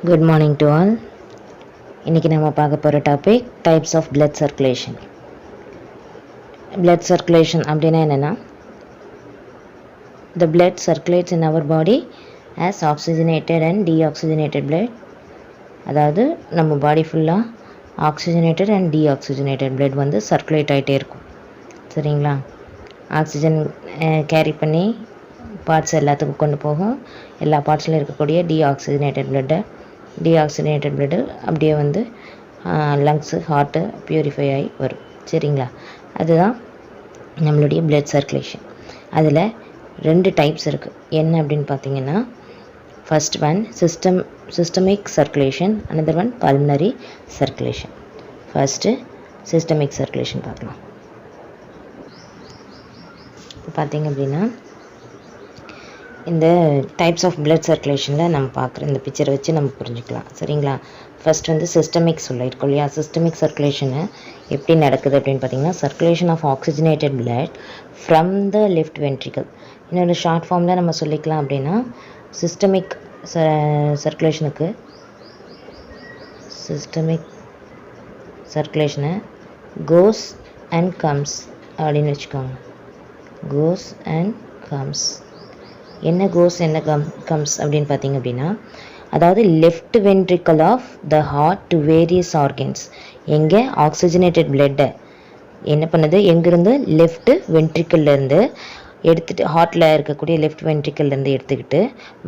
Good morning to all. இன்னைக்கு நம்ம பார்க்க போகிற topic types of blood circulation. Blood circulation அப்படின்னா என்னென்னா, the blood circulates in our body as oxygenated and deoxygenated blood. அதாவது நம்ம பாடி ஃபுல்லாக ஆக்சிஜனேட்டட் அண்ட் டீஆக்சிஜனேட்டட் blood வந்து சர்க்குலேட் ஆகிட்டே இருக்கும். சரிங்களா? ஆக்சிஜன் கேரி பண்ணி பார்ட்ஸ் எல்லாத்துக்கும் கொண்டு போகும். எல்லா பார்ட்ஸில் இருக்கக்கூடிய டீஆக்சிஜனேட்டட் blood அப்படியே வந்து லங்ஸு ஹார்ட்டு பியூரிஃபை ஆகி வரும். சரிங்களா? அதுதான் நம்மளுடைய பிளட் சர்க்குலேஷன். அதில் 2 டைப்ஸ் இருக்குது. என்ன அப்படின்னு பார்த்தீங்கன்னா, first one systemic circulation, another one pulmonary circulation. First systemic circulation பார்க்கலாம். இப்போ பார்த்தீங்க அப்படின்னா, இந்த டைப்ஸ் ஆஃப் பிளட் சர்க்குலேஷனில் நம்ம பார்க்குற இந்த பிக்சரை வச்சு நம்ம புரிஞ்சுக்கலாம். சரிங்களா? ஃபர்ஸ்ட் வந்து சிஸ்டமிக் சொல்லியிருக்கோம் இல்லையா? சிஸ்டமிக் சர்க்குலேஷனு எப்படி நடக்குது அப்படின்னு பார்த்தீங்கன்னா, circulation of oxygenated blood from the left ventricle. இன்னொரு ஷார்ட் ஃபார்மில் நம்ம சொல்லிக்கலாம் அப்படின்னா, சிஸ்டமிக் சர்க்குலேஷனை கோஸ் அண்ட் கம்ஸ் அப்படின்னு வச்சுக்கோங்க. Goes and comes. என்ன கோஸ் என்ன கம்ஸ் அப்படின்னு பார்த்தீங்க அப்படின்னா, அதாவது left ventricle of the heart to various organs. எங்கே ஆக்சிஜனேட்டட் பிளட்டை என்ன பண்ணுது, எங்கேருந்து லெஃப்ட் வென்ட்ரிக்கல்லேருந்து எடுத்துகிட்டு, ஹார்ட்டில் இருக்கக்கூடிய லெஃப்ட் வென்ட்ரிக்கல்லேருந்து எடுத்துக்கிட்டு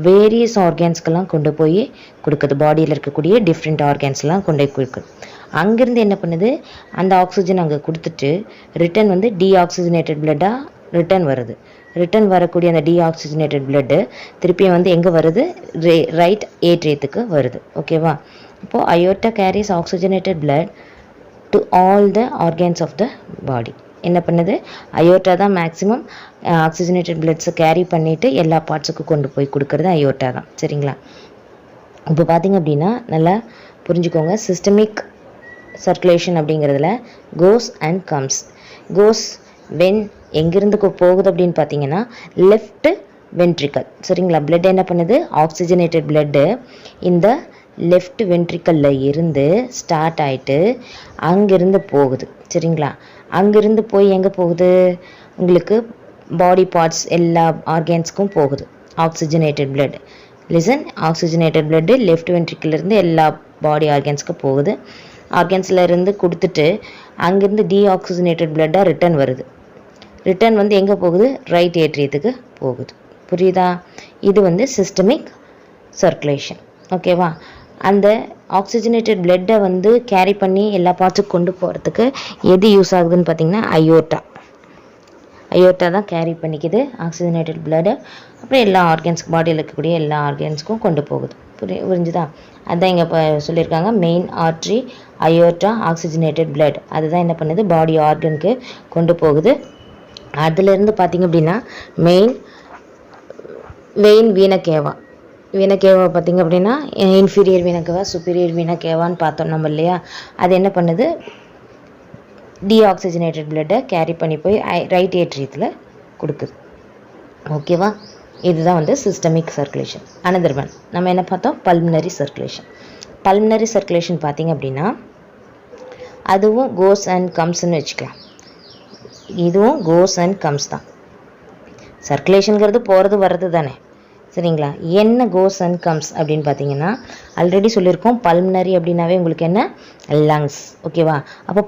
வேரியஸ் ஆர்கன்ஸ்க்கெல்லாம் கொண்டு போய் கொடுக்குது. பாடியில் இருக்கக்கூடிய டிஃப்ரெண்ட் ஆர்கன்ஸ்லாம் கொண்டு போய் கொடுக்குது. அங்கேருந்து என்ன பண்ணுது, அந்த ஆக்சிஜன் அங்கே கொடுத்துட்டு ரிட்டன் வந்து டீஆக்சிஜனேட்டட் பிளட்டாக ரிட்டன் வருது. ரிட்டன் வரக்கூடிய அந்த டீஆக்சிஜனேட்டட் பிளட்டு திருப்பியும் வந்து எங்கே வருது, ரைட் ஏட்ரியத்துக்கு வருது. ஓகேவா? இப்போது aorta carries oxygenated blood to all the organs of the body. என்ன பண்ணுது, அயோர்ட்டா தான் மேக்ஸிமம் ஆக்சிஜனேட்டட் பிளட்ஸை கேரி பண்ணிவிட்டு எல்லா பார்ட்ஸுக்கும் கொண்டு போய் கொடுக்குறது அயோர்ட்டா தான். சரிங்களா? இப்போ பார்த்தீங்க அப்படின்னா நல்லா புரிஞ்சுக்கோங்க. சிஸ்டமிக் சர்க்குலேஷன் அப்படிங்கிறதுல goes and comes. Goes when எங்கிருந்து போகுது அப்படின்னு பார்த்தீங்கன்னா, லெஃப்ட் வென்ட்ரிக்கல். சரிங்களா? பிளட் என்ன பண்ணுது, ஆக்சிஜனேட்டட் பிளட்டு இந்த லெஃப்ட் வென்ட்ரிக்கலில் இருந்து ஸ்டார்ட் ஆகிட்டு அங்கேருந்து போகுது. சரிங்களா? அங்கேருந்து போய் எங்கே போகுது, உங்களுக்கு பாடி பார்ட்ஸ் எல்லா ஆர்கன்ஸ்க்கும் போகுது oxygenated blood. Listen, oxygenated blood left வென்ட்ரிக்கல்லேருந்து எல்லா பாடி ஆர்கன்ஸ்க்கும் போகுது. ஆர்கன்ஸில் இருந்து கொடுத்துட்டு அங்கேருந்து டீஆக்சிஜனேட்டட் பிளட்டாக ரிட்டன் வருது. ரிட்டர்ன் வந்து எங்கே போகுது, ரைட் ஏட்ரியத்துக்கு போகுது. புரியுதா? இது வந்து சிஸ்டமிக் சர்க்குலேஷன். ஓகேவா? அந்த ஆக்சிஜனேட்டட் பிளட்டை வந்து கேரி பண்ணி எல்லா பார்ட்ஸுக்கும் கொண்டு போகிறதுக்கு எது யூஸ் ஆகுதுன்னு பார்த்தீங்கன்னா, அயோர்ட்டா தான் கேரி பண்ணிக்குது ஆக்சிஜனேட்டட் பிளட்டை. அப்புறம் எல்லா ஆர்கன்ஸ்க்கு, பாடியில் இருக்கக்கூடிய எல்லா ஆர்கன்ஸ்க்கும் கொண்டு போகுது. புரிஞ்சுதா? அதுதான் இங்கே இப்போ சொல்லியிருக்காங்க, மெயின் ஆர்ட்ரி அயோர்ட்டா ஆக்சிஜனேட்டட் பிளட். அதுதான் என்ன பண்ணுது, பாடி ஆர்கனுக்கு கொண்டு போகுது. அதுலேருந்து பார்த்திங்க அப்படின்னா வெயின் வீனக்கேவா பார்த்திங்க அப்படின்னா, இன்ஃபீரியர் வீனக்கேவா சுப்பீரியர் வீனக்கேவான்னு பார்த்தோம் நம்ம இல்லையா? அது என்ன பண்ணுது, டீஆக்சிஜனேட்டட் பிளட்டை கேரி பண்ணி போய் ரைட் ஏட்ரியத்தில் கொடுக்குது. ஓகேவா? இதுதான் வந்து சிஸ்டமிக் சர்க்குலேஷன். அனதர் ஒன் நம்ம என்ன பார்த்தோம், பல்மனரி சர்க்குலேஷன். பல்மனரி சர்க்குலேஷன் பார்த்திங்க அப்படின்னா, அதுவும் கோஸ் அண்ட் கம்ஸ்ன்னு வச்சுக்கலாம். இதுவும் கோஸ் அண்ட் கம்ஸ் தான். சர்க்குலேஷனுங்கிறது போகிறது வர்றது தானே. சரிங்களா? என்ன கோஸ் அண்ட் கம்ஸ் அப்படின்னு பார்த்தீங்கன்னா, ஆல்ரெடி சொல்லியிருக்கோம், பல்மனரி அப்படின்னாவே உங்களுக்கு என்ன, லங்ஸ். ஓகேவா? அப்போ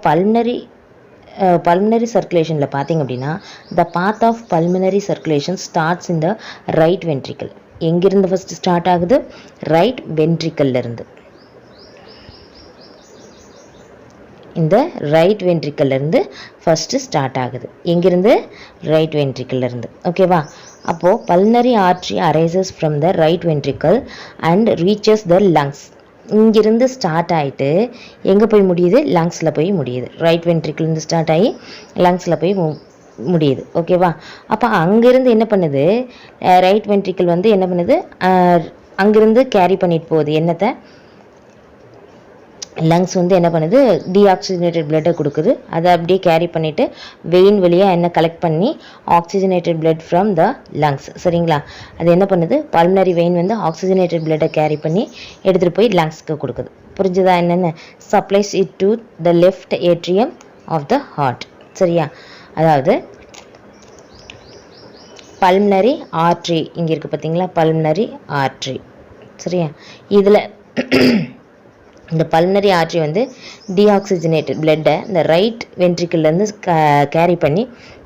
பல்மனரி சர்க்குலேஷனில் பார்த்தீங்க அப்படின்னா, the path of pulmonary circulation starts in the right ventricle. எங்கிருந்து ஃபஸ்ட்டு ஸ்டார்ட் ஆகுது, ரைட் வென்ட்ரிக்கல்லேருந்து. இந்த ரைட் வென்ட்ரிக்கல்லேருந்து ஃபஸ்ட்டு ஸ்டார்ட் ஆகுது. எங்கிருந்து, ரைட் வென்ட்ரிக்கல்லேருந்து. ஓகேவா? அப்போது pulmonary artery arises from the right ventricle and reaches the lungs. இங்கிருந்து ஸ்டார்ட் ஆகிட்டு எங்கே போய் முடியுது, லங்ஸில் போய் முடியுது. ரைட் வென்ட்ரிக்கல்லேருந்து ஸ்டார்ட் ஆகி லங்ஸில் போய் முடியுது. ஓகேவா? அப்போ அங்கேருந்து என்ன பண்ணுது, ரைட் வென்ட்ரிக்கல் வந்து என்ன பண்ணுது, அங்கேருந்து கேரி பண்ணிட்டு போகுது என்னத்தை, லங்ஸ் வந்து என்ன பண்ணுது, டீஆக்சிஜனேட்டட் பிளட்டை கொடுக்குது. அதை அப்படியே கேரி பண்ணிவிட்டு வெயின் வழியாக என்ன கலெக்ட் பண்ணி oxygenated blood from the lungs. சரிங்களா, அது என்ன பண்ணுது, பல்மனரி வெயின் வந்து ஆக்சிஜனேட்டட் பிளட்டை கேரி பண்ணி எடுத்துகிட்டு போய் லங்ஸ்க்கு கொடுக்குது. புரிஞ்சுதா என்னென்ன? Supplies it to the left atrium of the heart. சரியா, அதாவது பல்மனரி ஆர்ட்ரி இங்கே இருக்குது பார்த்தீங்களா, பல்மனரி ஆர்ட்ரி. சரியா, இதில் இந்த பல்மனரி ஆர்ட்ரி வந்து டீஆக்சிஜனேட்டட் பிளட்டை இந்த ரைட் வென்ட்ரிக்கிள்லேருந்து கேரி பண்ணி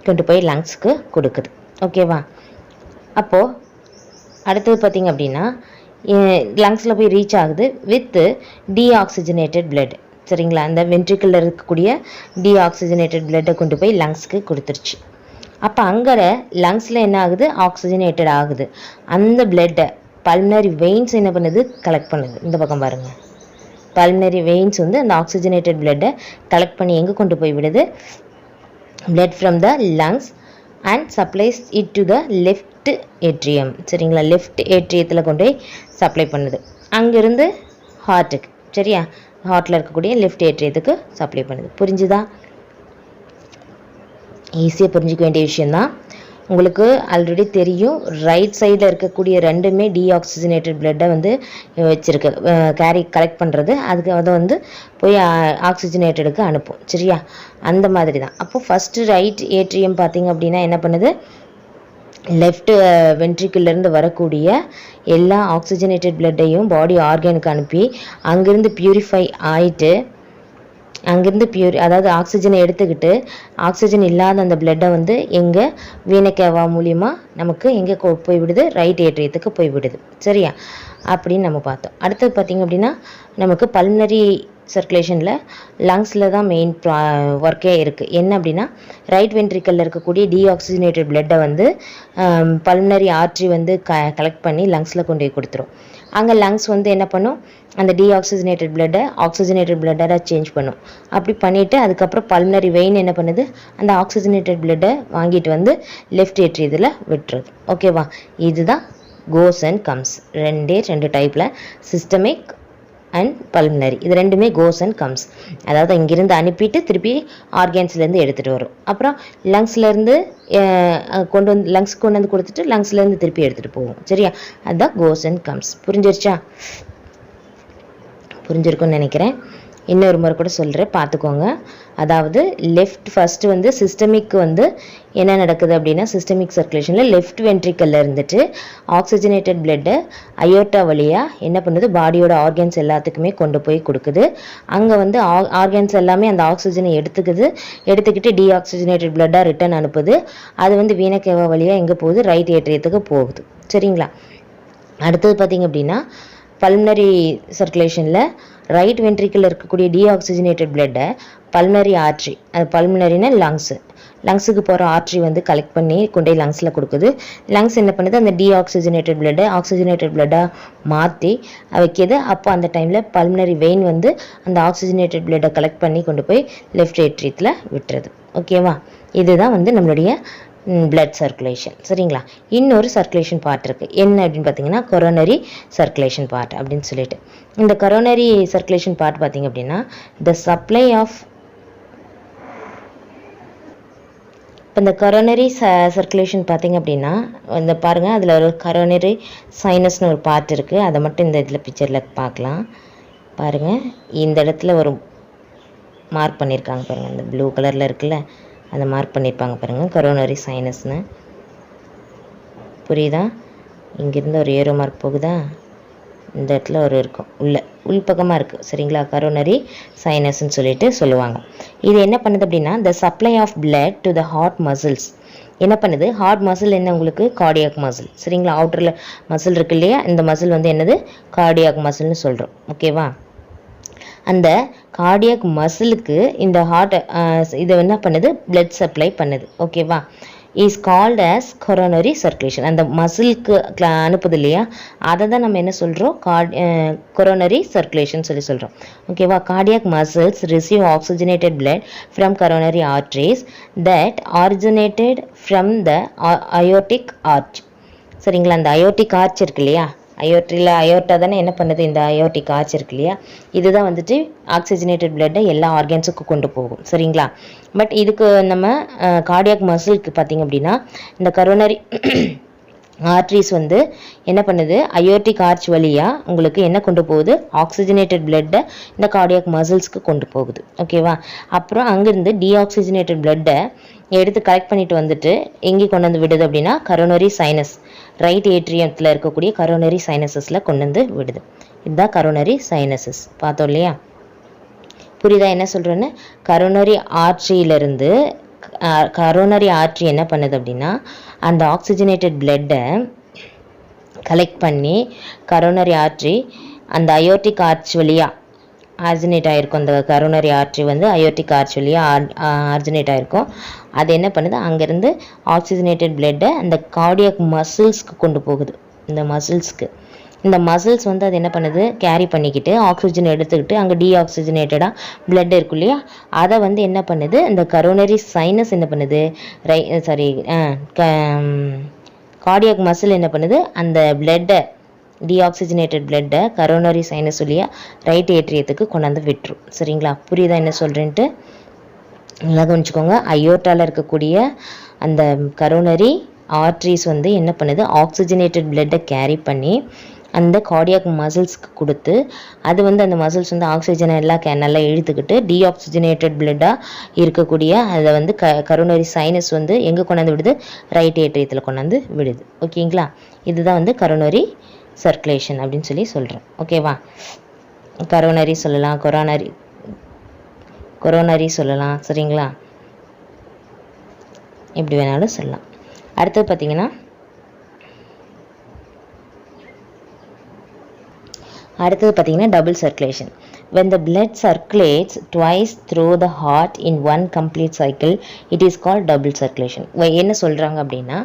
கொண்டு போய் லங்ஸுக்கு கொடுக்குது. ஓகேவா, அப்போது அடுத்தது பார்த்திங்க அப்படின்னா லங்ஸில் போய் ரீச் ஆகுது வித் டீஆக்சிஜனேட்டட் பிளட். சரிங்களா, அந்த வென்ட்ரிக்கிளில் இருக்கக்கூடிய டீஆக்சிஜனேட்டட் பிளட்டை கொண்டு போய் லங்ஸுக்கு கொடுத்துருச்சு. அப்போ அங்கே லங்ஸில் என்ன ஆகுது, ஆக்சிஜனேட்டட் ஆகுது. அந்த பிளட்டை பல்மனரி வெயின்ஸ் என்ன பண்ணுது, கலெக்ட் பண்ணுது. இந்த பக்கம் பாருங்கள், பல்மனரி வெயின்ஸ் வந்து அந்த ஆக்சிஜனேட்டட் பிளட்டை கலெக்ட் பண்ணி எங்கே கொண்டு போய் விடுது, blood from the lungs and supplies it to the left atrium. சரிங்களா, லெஃப்ட் ஏட்ரியத்தில் கொண்டு போய் சப்ளை பண்ணுது. அங்கேருந்து ஹார்ட்டுக்கு, சரியா, ஹார்ட்டில் இருக்கக்கூடிய லெஃப்ட் ஏட்ரியத்துக்கு சப்ளை பண்ணுது. புரிஞ்சுதா? ஈஸியாக புரிஞ்சிக்க வேண்டிய விஷயந்தான். உங்களுக்கு ஆல்ரெடி தெரியும், ரைட் சைடில் இருக்கக்கூடிய ரெண்டுமே டீஆக்சிஜனேட்டட் பிளட்டை வந்து வச்சுருக்கு, கலெக்ட் பண்ணுறது. அதுக்கு அதை வந்து போய் ஆக்சிஜனேட்டடுக்கு அனுப்பும். சரியா, அந்த மாதிரி தான். அப்போது ஃபஸ்ட்டு ரைட் ஏட்ரியம் பார்த்திங்க அப்படின்னா என்ன பண்ணுது, லெஃப்ட் வென்ட்ரிக்கிள்லேருந்து வரக்கூடிய எல்லா ஆக்சிஜனேட்டட் பிளட்டையும் பாடி ஆர்கனுக்கு அனுப்பி அங்கேருந்து பியூரிஃபை ஆகிட்டு அங்கேருந்து அதாவது ஆக்சிஜனை எடுத்துக்கிட்டு ஆக்சிஜன் இல்லாத அந்த பிளட்டை வந்து எங்கே வீனக்கேவா மூலியமாக நமக்கு எங்கே போய் விடுது, ரைட் ஏட்ரியத்துக்கு போய் விடுது. சரியா, அப்படின்னு நம்ம பார்த்தோம். அடுத்தது பார்த்திங்க அப்படின்னா நமக்கு பல்மனரி சர்க்குலேஷனில் லங்ஸில் தான் மெயின் ஒர்க்கே இருக்குது. என்ன அப்படின்னா ரைட் வென்ட்ரிக்கலில் இருக்கக்கூடிய டீஆக்சிஜனேட்டட் பிளட்டை வந்து பல்மனரி ஆர்ட்ரி வந்து கலெக்ட் பண்ணி லங்ஸில் கொண்டு போய் கொடுத்துரும். அங்கே லங்ஸ் வந்து என்ன பண்ணும், அந்த டீஆக்சிஜனேட்டட் பிளட்டை ஆக்சிஜனேட்டட் பிளட்டாக சேஞ்ச் பண்ணும். அப்படி பண்ணிவிட்டு அதுக்கப்புறம் பல்மனரி வெயின் என்ன பண்ணுது, அந்த ஆக்சிஜனேட்டட் பிளட்டை வாங்கிட்டு வந்து லெஃப்ட் ஏட்ரியத்தில் விட்டுருது. ஓகேவா, இதுதான் கோஸ் அண்ட் கம்ஸ். ரெண்டு டைப்பில், சிஸ்டமிக் அண்ட் பல்மனரி. இது ரெண்டுமே கோஸ் அண்ட் கம்ஸ். அதாவது இங்கிருந்து அனுப்பிட்டு திருப்பி ஆர்கன்ஸ்லேருந்து எடுத்துகிட்டு வரும். அப்புறம் லங்ஸ்லேருந்து லங்ஸ்க்கு கொண்டு வந்து கொடுத்துட்டு லங்ஸ்லேருந்து திருப்பி எடுத்துகிட்டு போகும். சரியா, அதுதான் கோஸ் அண்ட் கம்ஸ். புரிஞ்சிருச்சா? புரிஞ்சிருக்குன்னு நினைக்கிறேன். இன்னொரு முறை கூட சொல்கிறேன், பார்த்துக்கோங்க. அதாவது லெஃப்ட் ஃபஸ்ட்டு வந்து சிஸ்டமிக்கு வந்து என்ன நடக்குது அப்படின்னா, சிஸ்டமிக் சர்க்குலேஷனில் லெஃப்ட் வென்ட்ரிக்கலில் இருந்துட்டு ஆக்சிஜனேட்டட் பிளட்டை அயோட்டா வழியாக என்ன பண்ணுது, பாடியோட ஆர்கன்ஸ் எல்லாத்துக்குமே கொண்டு போய் கொடுக்குது. அங்கே வந்து ஆர்கன்ஸ் எல்லாமே அந்த ஆக்சிஜனை எடுத்துக்கிட்டு டீஆக்சிஜனேட்டட் பிளட்டாக ரிட்டர்ன் அனுப்புது. அது வந்து வீனக்கேவா வழியாக எங்கே போகுது, ரைட் ஏட்ரியத்துக்கு போகுது. சரிங்களா, அடுத்தது பார்த்திங்க அப்படின்னா பல்மனரி சர்க்குலேஷனில் ரைட் வென்ட்ரிக்கில் இருக்கக்கூடிய டீஆக்சிஜனேட்டட் பிளட்டை பல்மனரி ஆர்ட்ரி, அது பல்மனரினா லங்ஸுக்கு போகிற ஆர்ட்ரி வந்து கலெக்ட் பண்ணி கொண்டே லங்ஸில் கொடுக்குது. லங்ஸ் என்ன பண்ணுது, அந்த டீஆக்சிஜனேட்டட் பிளட்டை ஆக்சிஜனேட்டட் பிளட்டாக மாற்றி வைக்கிது. அப்போ அந்த டைமில் பல்மனரி வெயின் வந்து அந்த ஆக்சிஜனேட்டட் பிளட்டை கலெக்ட் பண்ணி கொண்டு போய் லெஃப்ட் ஏட்ரியத்தில் விட்டுறது. ஓகேவா, இதுதான் வந்து நம்மளுடைய பிளட் சர்க்குலேஷன். சரிங்களா, இன்னொரு சர்க்குலேஷன் பார்ட் இருக்குது. என்ன அப்படின்னு பார்த்தீங்கன்னா கொரோனரி சர்க்குலேஷன் பார்ட் அப்படின்னு சொல்லிட்டு. இந்த கொரோனரி சர்க்குலேஷன் பார்ட் பார்த்தீங்க அப்படின்னா த சப்ளை ஆஃப், இப்போ இந்த கொரோனரி சர்க்குலேஷன் பார்த்தீங்க அப்படின்னா இந்த பாருங்கள், அதில் ஒரு கொரோனரி சைனஸ்னு ஒரு பார்ட் இருக்குது. அதை மட்டும் இந்த இதில் பிக்சரில் பார்க்கலாம். பாருங்கள், இந்த இடத்துல ஒரு மார்க் பண்ணியிருக்காங்க பாருங்கள், இந்த ப்ளூ கலரில் இருக்குல்ல, அதை மார்க் பண்ணியிருப்பாங்க பாருங்கள், கொரோனரி சைனஸ்னு. புரியுதா? இங்கேருந்து ஒரு ஏரோ மார்க் போகுதா, இந்த இடத்துல ஒரு இருக்கும், உள்பக்கமாக இருக்குது. சரிங்களா, கொரோனரி சைனஸ்ன்னு சொல்லிட்டு சொல்லுவாங்க. இது என்ன பண்ணுது அப்படின்னா the supply of blood to the heart muscles. என்ன பண்ணுது, ஹார்ட் மசில் என்ன உங்களுக்கு, கார்டியாக் மசில். சரிங்களா, அவுட்டரில் மசில் இருக்கு இல்லையா, இந்த மசில் வந்து என்னது, கார்டியாக் மசில்னு சொல்கிறோம். ஓகேவா, அந்த கார்டியாக் மசிலுக்கு இந்த ஹார்ட் இதை என்ன பண்ணுது, பிளட் சப்ளை பண்ணுது. ஓகேவா, is called as coronary circulation. அந்த மசிலுக்கு அனுப்புது இல்லையா, அதை தான் நம்ம என்ன சொல்கிறோம், கொரோனரி சர்க்குலேஷன் சொல்கிறோம். ஓகேவா, cardiac muscles receive oxygenated blood from coronary arteries that originated from the aortic arch. சரிங்களா, அந்த அயோட்டிக் ஆர்ச் இருக்கு இல்லையா, அயோர்ட்டா தானே என்ன பண்ணுது, இந்த அயோர்டிக் ஆர்ச் இருக்கு இல்லையா, இதுதான் வந்துட்டு ஆக்சிஜனேட்டட் பிளட்டை எல்லா ஆர்கன்ஸுக்கும் கொண்டு போகும். சரிங்களா. பட் இதுக்கு நம்ம கார்டியாக் மசிலுக்கு பார்த்தீங்க அப்படின்னா இந்த கரோனரி ஆர்ட்ரிஸ் வந்து என்ன பண்ணுது, அயோர்டிக் ஆர்ச் வழியாக உங்களுக்கு என்ன கொண்டு போகுது, ஆக்சிஜனேட்டட் பிளட்டை இந்த கார்டியாக் மசில்ஸ்க்கு கொண்டு போகுது. ஓகேவா. அப்புறம் அங்கேருந்து டீஆக்சிஜனேட்டட் பிளட்டை எடுத்து கலெக்ட் பண்ணிட்டு வந்துட்டு எங்கே கொண்டு வந்து விடுது அப்படின்னா கரோனரி சைனஸ், ரைட் ஏட்ரியத்தில் இருக்கக்கூடிய கரோனரி சைனஸஸில் கொண்டு வந்து விடுது. இதுதான் கரோனரி சைனஸஸ். பார்த்தோம் இல்லையா. புரியுதா என்ன சொல்கிறேன்னு. கரோனரி ஆர்ட்ரியிலிருந்து கரோனரி ஆர்ட்ரி என்ன பண்ணுது அப்படின்னா அந்த ஆக்சிஜனேட்டட் பிளட்டை கலெக்ட் பண்ணி கரோனரி ஆர்ட்ரி அந்த அயோர்டிக் ஆர்ச் வழியாக ஆர்ஜினேட் ஆகிருக்கும். அந்த கரோனரி ஆர்ட்ரி வந்து அயோர்டிக் ஆர்ச் வழியாக ஆர்ஜினேட் ஆகிருக்கும். அது என்ன பண்ணுது, அங்கேருந்து ஆக்சிஜனேட்டட் பிளட்டை அந்த கார்டியாக் மசில்ஸ்க்கு கொண்டு போகுது. இந்த மசில்ஸ்க்கு இந்த மசில்ஸ் வந்து அது என்ன பண்ணுது, கேரி பண்ணிக்கிட்டு ஆக்சிஜன் எடுத்துக்கிட்டு அங்கே டீஆக்சிஜனேட்டடாக பிளட் இருக்கும் இல்லையா, அதை வந்து என்ன பண்ணுது, இந்த கரோனரி சைனஸ் என்ன பண்ணுது, கார்டியாக் மசில் என்ன பண்ணுது, அந்த பிளட்டை டீஆக்சிஜனேட்டட் பிளட்டை கரோனரி சைனஸ் வழியாக ரைட் ஏட்ரியத்துக்கு கொண்டாந்து விட்டுரும். சரிங்களா. புரியுதா என்ன சொல்கிறேன்ட்டு. நல்லா கவனிச்சுக்கோங்க. அயோர்ட்டாவில் இருக்கக்கூடிய அந்த கரோனரி ஆர்ட்ரிஸ் வந்து என்ன பண்ணுது, ஆக்சிஜனேட்டட் பிளட்டை கேரி பண்ணி அந்த கார்டியாக் மசில்ஸ்க்கு கொடுத்து அது வந்து அந்த மசில்ஸ் வந்து ஆக்சிஜனை எல்லாம் நல்லா இழுத்துக்கிட்டு டீஆக்சிஜனேட்டட் பிளட்டாக இருக்கக்கூடிய அதை வந்து கரோனரி சைனஸ் வந்து எங்கே கொண்டாந்து விடுது, ரைட் ஏட்ரியத்தில் கொண்டாந்து விடுது. ஓகேங்களா. இதுதான் வந்து கரோனரி சர்க்குலேஷன் அப்படின்னு சொல்லி சொல்கிறேன். ஓகேவா. கரோனரி சொல்லலாம், கொரோனரி சொல்லலாம். சரிங்களா. எப்படி வேணாலும் சொல்லலாம். அடுத்தது பார்த்தீங்கன்னா double circulation. When the blood circulates twice through the heart in one complete cycle, it is called double circulation. என்ன சொல்கிறாங்க அப்படின்னா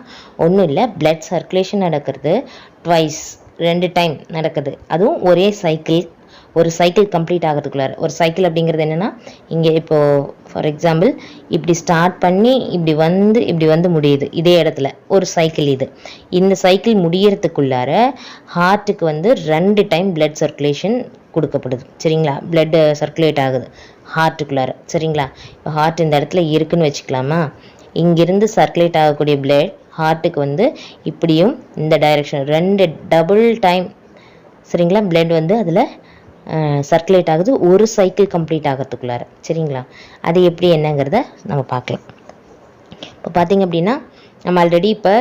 ஒன்றும் இல்லை, blood circulation நடக்கிறது ட்வைஸ், 2 டைம் நடக்குது. அதுவும் ஒரே சைக்கிள், ஒரு சைக்கிள் கம்ப்ளீட் ஆகிறதுக்குள்ளார. ஒரு சைக்கிள் அப்படிங்கிறது என்னென்னா இங்கே இப்போது ஃபார் எக்ஸாம்பிள் இப்படி ஸ்டார்ட் பண்ணி இப்படி வந்து முடியுது இதே இடத்துல ஒரு சைக்கிள். இந்த சைக்கிள் முடியறதுக்குள்ளார ஹார்ட்டுக்கு வந்து 2 டைம் பிளட் சர்க்குலேஷன் கொடுக்கப்படுது. சரிங்களா. பிளட் சர்க்குலேட் ஆகுது ஹார்ட்டுக்குள்ளார. சரிங்களா. இப்போ ஹார்ட் இந்த இடத்துல இருக்குன்னு வச்சுக்கலாமா. இங்கிருந்து சர்க்குலேட் ஆகக்கூடிய பிளட் ஹார்ட்டுக்கு வந்து இப்படியும் இந்த டைரெக்ஷன் 2 டபுள் டைம் சரிங்களா பிளட் வந்து அதில் சர்க்குலேட் ஆகுது ஒரு சைக்கிள் கம்ப்ளீட் ஆகிறதுக்குள்ளார. சரிங்களா. அது எப்படி என்னங்கிறத நம்ம பார்க்கலாம். இப்போ பார்த்தீங்க அப்படின்னா நம்ம ஆல்ரெடி இப்போ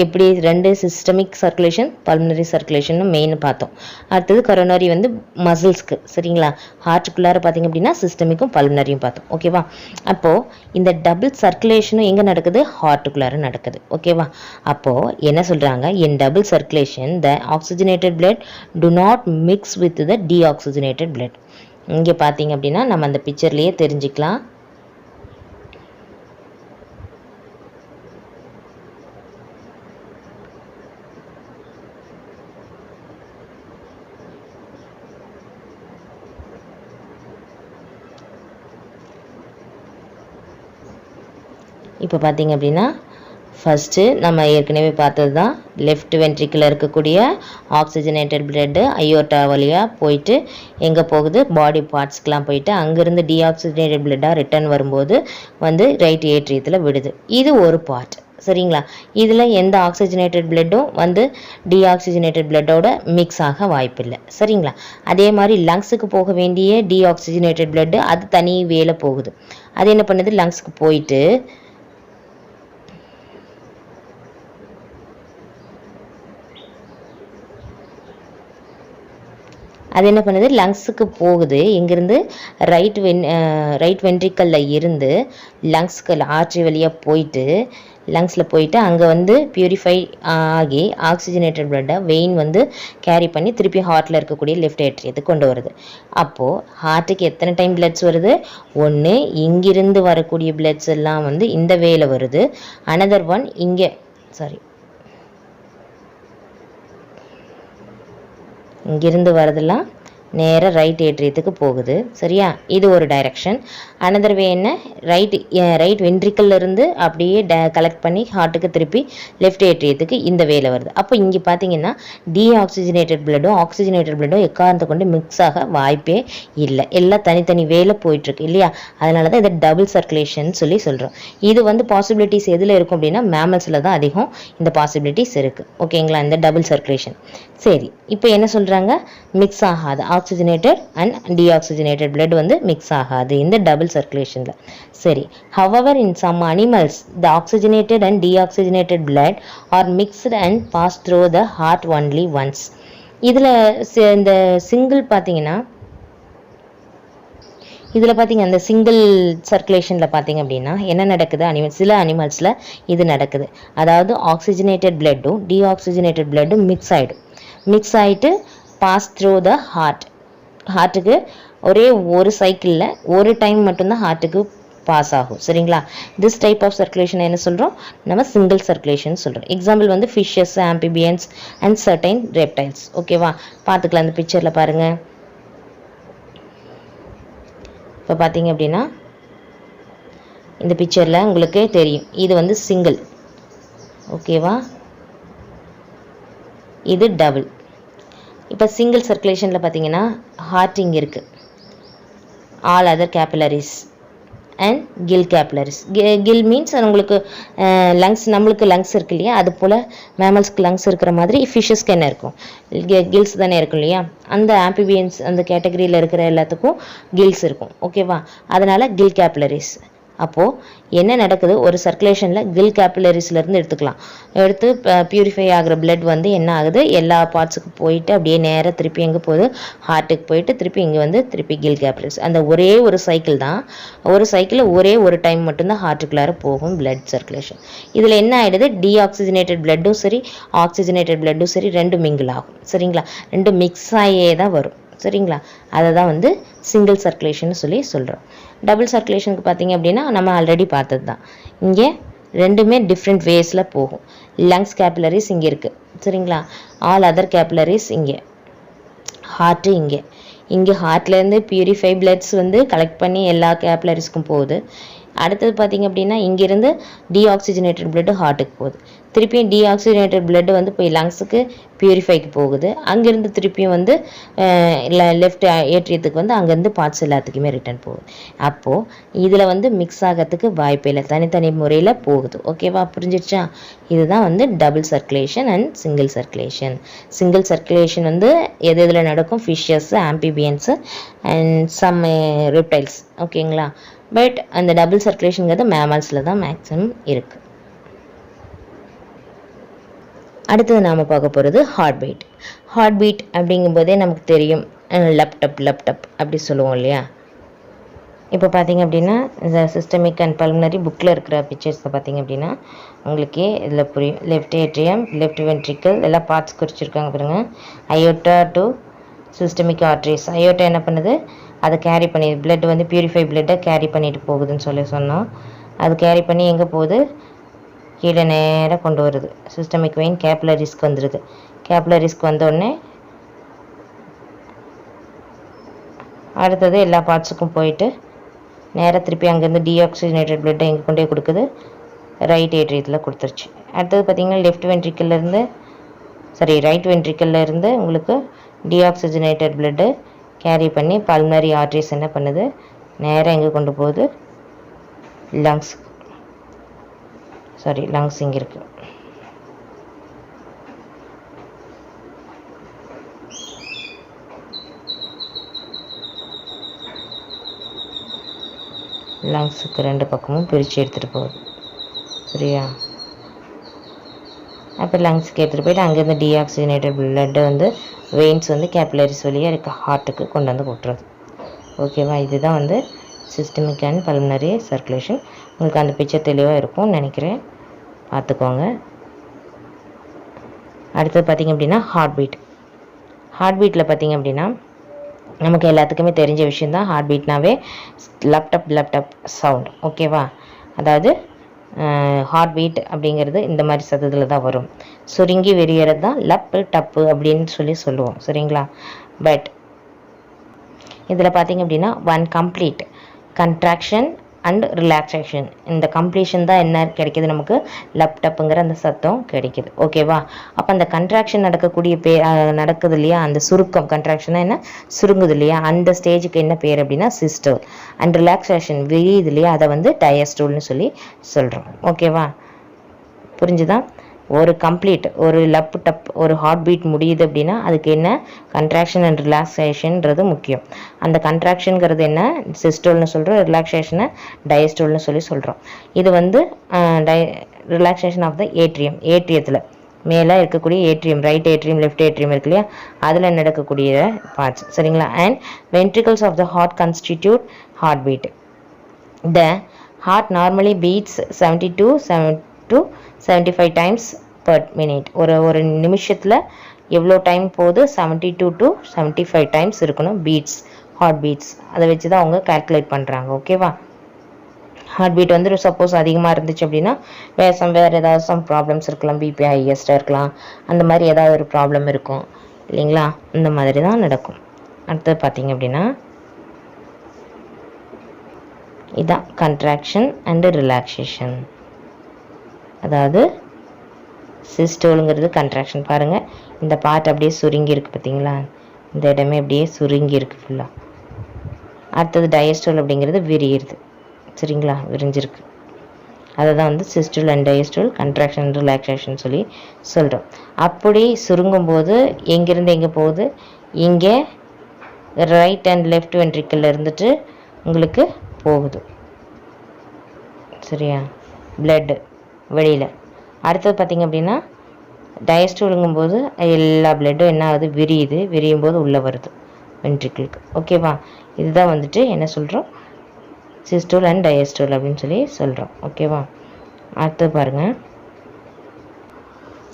எப்படி 2 systemic circulation pulmonary circulation main பார்த்தோம். அடுத்தது கரோனரி வந்து மசில்ஸ்க்கு. சரிங்களா. ஹார்ட்டுக்குள்ளார பார்த்தீங்க அப்படின்னா சிஸ்டமிக்கும் பல்மனரியும் பார்த்தோம். ஓகேவா. அப்போது இந்த டபுள் சர்க்குலேஷனும் எங்கே நடக்குது, ஹார்ட்டுக்குள்ளார நடக்குது. ஓகேவா. அப்போது என்ன சொல்கிறாங்க, இன் double circulation the oxygenated blood to not mix with the deoxygenated blood. இங்கே பார்த்தீங்க அப்படின்னா நம்ம அந்த பிக்சர்லேயே தெரிஞ்சுக்கலாம். இப்போ பார்த்தீங்க அப்படின்னா ஃபஸ்ட்டு நம்ம ஏற்கனவே பார்த்தது தான் லெஃப்ட் வென்ட்ரிக்கில் இருக்கக்கூடிய ஆக்சிஜனேட்டட் பிளட்டு அயோர்ட்டா வழியாக போயிட்டு எங்கே போகுது, பாடி பார்ட்ஸ்க்கெலாம் போயிட்டு அங்கேருந்து டீஆக்சிஜனேட்டட் பிளட்டாக ரிட்டர்ன் வரும்போது வந்து ரைட் ஏட்ரியத்தில் விடுது. இது ஒரு பார்ட். சரிங்களா. இதில் எந்த ஆக்சிஜனேட்டட் பிளட்டும் வந்து டீஆக்சிஜனேட்டட் பிளட்டோட மிக்ஸ் ஆக வாய்ப்பில்லை. சரிங்களா. அதே மாதிரி லங்ஸுக்கு போக வேண்டிய டீஆக்சிஜனேட்டட் பிளட்டு அது தனி வேலை போகுது. அது என்ன பண்ணுது, லங்ஸுக்கு போயிட்டு அது என்ன பண்ணுது, லங்ஸுக்கு போகுது. இங்கேருந்து ரைட் வென்ட்ரிக்கலில் இருந்து லங்ஸ்க்கு ஆர்ட்ரி வழியாக போயிட்டு லங்ஸில் போயிட்டு அங்கே வந்து பியூரிஃபை ஆகி ஆக்சிஜனேட்டட் பிளட்டை வெயின் வந்து கேரி பண்ணி திருப்பி ஹார்ட்டில் இருக்கக்கூடிய லெஃப்ட் ஏட்ரியத்துக்கு கொண்டு வருது. அப்போது ஹார்ட்டுக்கு எத்தனை டைம் பிளட்ஸ் வருது, ஒன்று இங்கிருந்து வரக்கூடிய பிளட்ஸ் எல்லாம் வந்து இந்த வேல வருது, அனதர் ஒன் இங்கிருந்து வரதெல்லாம் நேராக ரைட் ஏட்ரியத்துக்கு போகுது. சரியா? இது ஒரு டைரக்ஷன். அனதர் வே என்ன, ரைட் வென்ட்ரிக்கல்லேருந்து அப்படியே கலெக்ட் பண்ணி ஹார்ட்டுக்கு திருப்பி லெஃப்ட் ஏட்ரியத்துக்கு இந்த வேலை வருது. அப்போ இங்கே பார்த்தீங்கன்னா டீஆக்சிஜனேட்டட் பிளட்டும் ஆக்சிஜனேட்டட் பிளட்டும் எக்காரணத்தை கொண்டு மிக்ஸ் ஆக வாய்ப்பே இல்லை. எல்லாம் தனித்தனி வேலை போயிட்டுருக்கு இல்லையா? அதனால தான் இதை டபுள் சர்க்குலேஷன் சொல்லி சொல்கிறோம். இது வந்து பாசிபிலிட்டிஸ் எதில் இருக்கும் அப்படின்னா மேமல்ஸில் தான் அதிகம் இந்த பாசிபிலிட்டிஸ் இருக்குது. ஓகேங்களா? இந்த டபுள் சர்க்குலேஷன். சரி, இப்போ என்ன சொல்கிறாங்க, மிக்ஸ் ஆகாது. ஆக்சிஜனேட்டட் அண்ட் டீஆக்சிஜனேட்டட் பிளட் வந்து மிக்ஸ் ஆகாது இந்த டபுள் சர்க்குலேஷனில். சரி, however in some animals the oxygenated and deoxygenated blood are mixed and pass through the heart only once. இதில் இந்த சிங்கிள் பார்த்தீங்கன்னா அந்த சிங்கிள் சர்க்குலேஷனில் பார்த்தீங்க அப்படின்னா என்ன நடக்குது, சில அனிமல்ஸில் இது நடக்குது. அதாவது ஆக்சிஜனேட்டட் பிளட்டும் டீஆக்சிஜனேட்டட் பிளட்டும் மிக்ஸ் ஆகிட்டு பாஸ் த்ரூ த ஹார்ட்டுக்கு ஒரே ஒரு சைக்கிளில் ஒரு டைம் மட்டும்தான் ஹார்ட்டுக்கு பாஸ் ஆகும். சரிங்களா? திஸ் டைப் ஆஃப் சர்க்குலேஷன் என்ன சொல்கிறோம், நம்ம சிங்கிள் சர்க்குலேஷன் சொல்கிறோம். எக்ஸாம்பிள் வந்து fishes, amphibians and certain reptiles. ஓகேவா? பார்த்துக்கலாம். அந்த பிக்சரில் பாருங்கள். இப்போ பார்த்தீங்க அப்படின்னா இந்த பிக்சரில் உங்களுக்கே தெரியும் இது வந்து சிங்கிள். ஓகேவா? இது டபுள். இப்போ சிங்கிள் சர்க்குலேஷனில் பார்த்தீங்கன்னா ஹார்ட் இங்கே இருக்குது, all other capillaries and gill capillaries. Gill means உங்களுக்கு லங்ஸ், நம்மளுக்கு லங்ஸ் இருக்கு இல்லையா, அது போல் மேமல்ஸ்க்கு லங்ஸ் இருக்கிற மாதிரி ஃபிஷ்ஷஸ்க்கு என்ன இருக்கும், கில்ஸ் தானே இருக்கும் இல்லையா. அந்த ஆம்பிபியன்ஸ் அந்த கேட்டகரியில் இருக்கிற எல்லாத்துக்கும் கில்ஸ் இருக்கும். ஓகேவா? அதனால் கில் கேபிலரிஸ். அப்போது என்ன நடக்குது, ஒரு சர்க்குலேஷனில் கில் கேபிலரிஸ்லேருந்து எடுத்து பியூரிஃபை ஆகிற பிளட் வந்து என்ன ஆகுது, எல்லா பார்ட்ஸுக்கு போயிட்டு அப்படியே நேராக திருப்பி எங்கே போகுது, ஹார்ட்டுக்கு போயிட்டு திருப்பி இங்கே வந்து திருப்பி கில் கேபிலரிஸ். அந்த ஒரே ஒரு சைக்கிள் தான், ஒரு சைக்கிளில் ஒரே ஒரு டைம் மட்டும்தான் ஹார்ட்டுக்குள்ளார போகும் பிளட் சர்க்குலேஷன். இதில் என்ன ஆகிடுது, டீஆக்சிஜனேட்டட் பிளட்டும் சரி ஆக்சிஜனேட்டட் பிளட்டும் சரி ரெண்டும் மிங்கிள் ஆகும். சரிங்களா? ரெண்டும் மிக்ஸ் ஆகியே தான் வரும். சரிங்களா? அதை தான் வந்து சிங்கிள் சர்க்குலேஷன் சொல்லி சொல்கிறோம். டபுள் சர்க்குலேஷனுக்கு பார்த்தீங்க அப்படின்னா நம்ம ஆல்ரெடி பார்த்தது தான். இங்கே ரெண்டுமே டிஃப்ரெண்ட் வேஸில் போகும். லங்ஸ் கேபிலரிஸ் இங்கே இருக்குது. சரிங்களா? ஆல் அதர் கேபிலரிஸ் இங்கே, ஹார்ட்டு இங்கே ஹார்ட்லேருந்து பியூரிஃபை பிளட்ஸ் வந்து கலெக்ட் பண்ணி எல்லா கேபிலரிஸ்க்கும் போகுது. அடுத்தது பார்த்தீங்க அப்படின்னா இங்கேருந்து டீஆக்சிஜனேட்டட் பிளட்டு ஹார்ட்டுக்கு போகுது. திருப்பியும் டீஆக்சிஜனேட்டட் பிளட்டு வந்து போய் லங்ஸுக்கு பியூரிஃபைக்கு போகுது. அங்கேருந்து திருப்பியும் வந்து லெஃப்ட் ஏட்ரியத்துக்கு வந்து அங்கேருந்து பார்ட்ஸ் எல்லாத்துக்குமே ரிட்டர்ன் போகுது. அப்போது இதில் வந்து மிக்ஸ் ஆகிறதுக்கு வாய்ப்பே இல்லை, தனித்தனி முறையில் போகுது. ஓகேவா? புரிஞ்சிடுச்சா? இதுதான் வந்து double circulation and single circulation. Single circulation வந்து எதில் நடக்கும், ஃபிஷ்ஷஸ், ஆம்பிபியன்ஸு அண்ட் சம் ரெப்டைல்ஸ். ஓகேங்களா? பட் அந்த டபுள் சர்க்குலேஷனுங்கிறது மேமல்ஸில் தான் மேக்ஸிமம் இருக்குது. அடுத்தது நாம் பார்க்க போகிறது ஹார்ட் பீட். ஹார்ட் பீட் அப்படிங்கும்போதே நமக்கு தெரியும், லப்டப் அப்படி சொல்லுவோம் இல்லையா. இப்போ பார்த்தீங்க அப்படின்னா இந்த சிஸ்டமிக் அண்ட் பல்மனரி புக்கில் இருக்கிற பிக்சர்ஸை பார்த்தீங்க அப்படின்னா உங்களுக்கே இதில் புரியும். லெஃப்ட் ஏட்ரியம், லெஃப்ட் வென்ட்ரிக்கல் எல்லாம் பார்ட்ஸ் குறிச்சிருக்காங்க பாருங்க. Aorta to systemic arteries. Aorta என்ன பண்ணுது, அதை கேரி பண்ணி பிளட் வந்து பியூரிஃபை பிளட்டை கேரி பண்ணிட்டு போகுதுன்னு சொன்னோம். அது கேரி பண்ணி எங்கே போகுது, கீழே நேராக கொண்டு வருது. சிஸ்டமிக் வெயின் கேப்லரிஸ்க்கு வந்துடுது. கேப்லரிஸ்க்கு வந்தோடனே அடுத்தது எல்லா பார்ட்ஸுக்கும் போயிட்டு நேராக திருப்பி அங்கேருந்து டீஆக்சிஜனேட்டட் பிளட்டை எங்கே கொண்டே கொடுக்குது, ரைட் ஏட்ரியத்தில் கொடுத்துருச்சு. அடுத்தது பார்த்திங்கன்னா ரைட் வென்ட்ரிக்கல்ல இருந்து உங்களுக்கு டீஆக்சிஜனேட்டட் பிளட்டு கேரி பண்ணி பல்மனரி ஆர்ட்ரிஸ் என்ன பண்ணுது, நேராக எங்கே கொண்டு போகுது, லங்ஸ் இங்கே இருக்குது. லங்ஸுக்கு ரெண்டு பக்கமும் பிரித்து எடுத்துகிட்டு போகுது. சரியா? அப்போ லங்ஸுக்கு எடுத்துகிட்டு போயிட்டு அங்கேருந்து டீஆக்சிஜனேட்டட் பிளட்டு வந்து வெயின்ஸ் வந்து கேபிலரிஸ் வழியாக இருக்க ஹார்ட்டுக்கு கொண்டு வந்து கொட்டுறது. ஓகேவா? இதுதான் வந்து சிஸ்டமிக் அண்ட் பல்மனரி சர்க்குலேஷன். உங்களுக்கு அந்த பிக்சர் தெளிவாக இருக்கும்னு நினைக்கிறேன், பார்த்துக்கோங்க. அடுத்தது பார்த்திங்க அப்படின்னா ஹார்ட் பீட்டில் பார்த்திங்க அப்படின்னா நமக்கு எல்லாத்துக்குமே தெரிஞ்ச விஷயந்தான். ஹார்ட் பீட்னாவே லப்டப் சவுண்ட். ஓகேவா? அதாவது ஹார்ட் பீட் அப்படிங்கிறது இந்த மாதிரி சத்தத்தில் தான் வரும். சுருங்கி விரியறது தான் லப்பு டப்பு அப்படின்னு சொல்லுவோம். சரிங்களா? பட் இதில் பார்த்தீங்க அப்படின்னா one complete contraction and relaxation. இந்த கம்ப்ளீஷன் தான் என்ன கிடைக்கிது நமக்கு, லப்டப்புங்கிற அந்த சத்தம் கிடைக்கிது. ஓகேவா? அப்போ அந்த கன்ட்ராக்ஷன் நடக்கக்கூடிய நடக்குது இல்லையா, அந்த சுருக்கம், கன்ட்ராக்ஷனாக என்ன சுருங்குது இல்லையா, அந்த ஸ்டேஜுக்கு என்ன பேர் அப்படின்னா சிஸ்டோல். அண்ட் ரிலாக்ஸேஷன் விரியுது இல்லையா, அதை வந்து டயஸ்டோல்னு சொல்லி சொல்கிறோம். ஓகேவா? புரிஞ்சுதா? ஒரு கம்ப்ளீட் ஒரு டப் ஒரு ஹார்ட் பீட் முடியுது அப்படின்னா அதுக்கு என்ன கன்ட்ராக்ஷன் அண்ட் ரிலாக்ஸேஷன்ன்றது முக்கியம். அந்த கன்ட்ராக்ஷனுங்கிறது என்ன சிஸ்டோல்னு சொல்கிறோம், ரிலாக்ஸேஷனை டயஸ்டோல்னு சொல்லி சொல்கிறோம். இது வந்து ரிலாக்ஸேஷன் ஆஃப் த ஏட்ரியத்தில் மேலே இருக்கக்கூடிய atrium, right atrium left atrium இருக்கு இல்லையா, அதில் நடக்கக்கூடிய பார்ட்ஸ். சரிங்களா? And ventricles of the heart constitute heart beat. The heart normally beats 70 to 75 times per minute. ஒரு நிமிஷத்தில் எவ்வளோ டைம் போகுது, 72 to 75 டைம்ஸ் இருக்கணும் பீட்ஸ், ஹார்ட் பீட்ஸ். அதை வச்சு தான் அவங்க கால்குலேட் பண்ணுறாங்க. ஓகேவா? ஹார்ட் பீட் வந்து சப்போஸ் அதிகமாக இருந்துச்சு அப்படின்னா வேறு ஏதாவது சம் ப்ராப்ளம்ஸ் இருக்கலாம், பிபி ஹையஸ்ட்டாக இருக்கலாம், அந்த மாதிரி ஏதாவது ஒரு ப்ராப்ளம் இருக்கும் இல்லைங்களா, இந்த மாதிரி தான் நடக்கும். அடுத்தது பார்த்தீங்க அப்படின்னா இதுதான் கன்ட்ராக்ஷன் அண்டு ரிலாக்ஸேஷன். அதாவது சிஸ்டோலுங்கிறது கன்ட்ராக்ஷன். பாருங்கள், இந்த பார்ட் அப்படியே சுருங்கி இருக்குது பார்த்தீங்களா, இந்த இடமே அப்படியே சுருங்கி இருக்குது ஃபுல்லாக. அடுத்தது டயஸ்டோல் அப்படிங்கிறது விரியிறது. சரிங்களா? விரிஞ்சிருக்கு. அதை தான் வந்து systole and diastole contraction relaxation சொல்லி சொல்கிறோம். அப்படி சுருங்கும் போது எங்கேருந்து எங்கே போகுது, இங்கே ரைட் அண்ட் லெஃப்ட் வென்ட்ரிக்கல்ல இருந்துட்டு உங்களுக்கு போகுது. சரியா? பிளட்டு வெளியில். அடுத்தது பார்த்திங்க அப்படின்னா டயஸ்டோலுங்கும்போது எல்லா பிளட்டும் என்ன ஆகுது, விரியும் போது உள்ளே வருது வென்ட்ரிக்கிளுக்கு. ஓகேவா? இதுதான் வந்துட்டு என்ன சொல்கிறோம், சிஸ்டோல் அண்ட் டயஸ்டோல் அப்படின்னு சொல்லி சொல்கிறோம். ஓகேவா? அடுத்தது பாருங்கள்.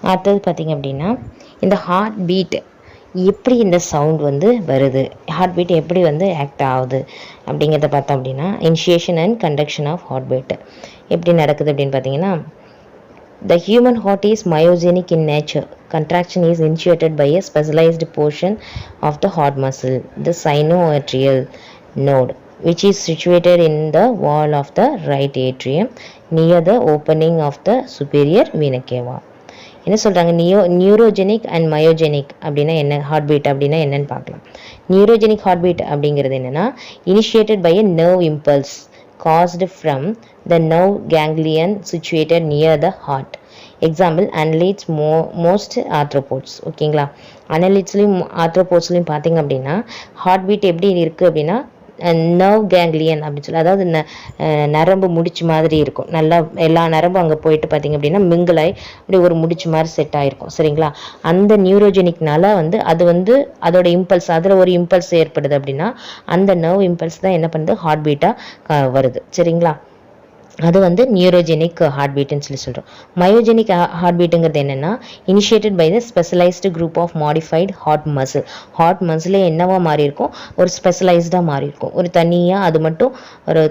அடுத்தது பார்த்திங்க அப்படின்னா இந்த ஹார்ட் பீட் எப்படி இந்த சவுண்ட் வந்து வருது, ஹார்ட் பீட் எப்படி வந்து ஆக்ட் ஆகுது அப்படிங்கிறத பார்த்தோம் அப்படின்னா initiation and conduction of heart beat எப்படி நடக்குது அப்படின்னு பார்த்தீங்கன்னா, the human heart is myogenic in nature. Contraction is initiated by a specialized portion of the heart muscle, the sinoatrial node, which is situated in the wall of the right atrium near the opening of the superior vena cava. என்ன சொல்கிறாங்க, neurogenic and myogenic அப்படின்னா என்ன, heart beat அப்படின்னா என்னன்னு பார்க்கலாம். Neurogenic heart beat அப்படிங்கிறது என்னென்னா initiated by a nerve impulse caused from the nerve ganglion situated near the heart. Example, annelids, most arthropods. ஓகேங்களா? annelidsலையும் arthropodsலையும் பார்த்தீங்க அப்படின்னா ஹார்ட் பீட் எப்படி இருக்குது அப்படின்னா நர்வ் கேங்லியன் அப்படின்னு சொல்லி, அதாவது நரம்பு முடிச்சு மாதிரி இருக்கும். நல்லா எல்லா நரம்பும் அங்கே போயிட்டு பார்த்தீங்க அப்படின்னா மிங்கிளாய் அப்படி ஒரு முடிச்சு மாதிரி செட் ஆகிருக்கும். சரிங்களா? அந்த நியூரோஜெனிக்னால வந்து அது வந்து அதோட இம்பல்ஸ், அதில் ஒரு இம்பல்ஸ் ஏற்படுது அப்படின்னா அந்த நர்வ் இம்பல்ஸ் தான் என்ன பண்ணுது, ஹார்ட் பீட்டாக வருது. சரிங்களா? அது வந்து நியூரோஜெனிக் ஹார்ட் பீட்னு சொல்லி சொல்கிறோம். மயோஜெனிக் ஹார்ட் பீட்டுங்கிறது என்னென்னா initiated by the specialised group of modified heart muscle. Heart மசிலே என்னவா மாறி இருக்கும், ஒரு ஸ்பெஷலைஸ்டாக மாறி இருக்கும். ஒரு தனியாக அது மட்டும் ஒரு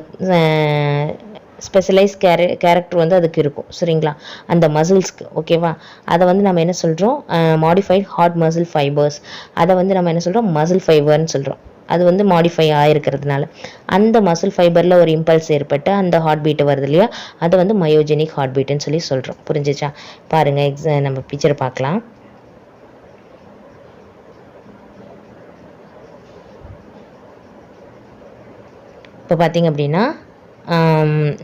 ஸ்பெஷலைஸ் கேரக்டர் வந்து அதுக்கு இருக்கும். சரிங்களா? அந்த மசில்ஸ்க்கு. ஓகேவா? அதை வந்து நம்ம என்ன சொல்கிறோம், மாடிஃபைட் ஹார்ட் மசில் ஃபைபர்ஸ். அதை வந்து நம்ம என்ன சொல்கிறோம், மசில் ஃபைபர்னு சொல்கிறோம். அது வந்து மாடிஃபை ஆகிருக்கிறதுனால அந்த மசில் ஃபைபரில் ஒரு இம்பல்ஸ் ஏற்பட்டு அந்த ஹார்ட் பீட்டு வருது இல்லையா, அதை வந்து மயோஜெனிக் ஹார்ட் பீட்டுன்னு சொல்லி சொல்கிறோம். புரிஞ்சிச்சா? பாருங்கள், நம்ம பிக்சரை பார்க்கலாம். இப்போ பார்த்தீங்க அப்படின்னா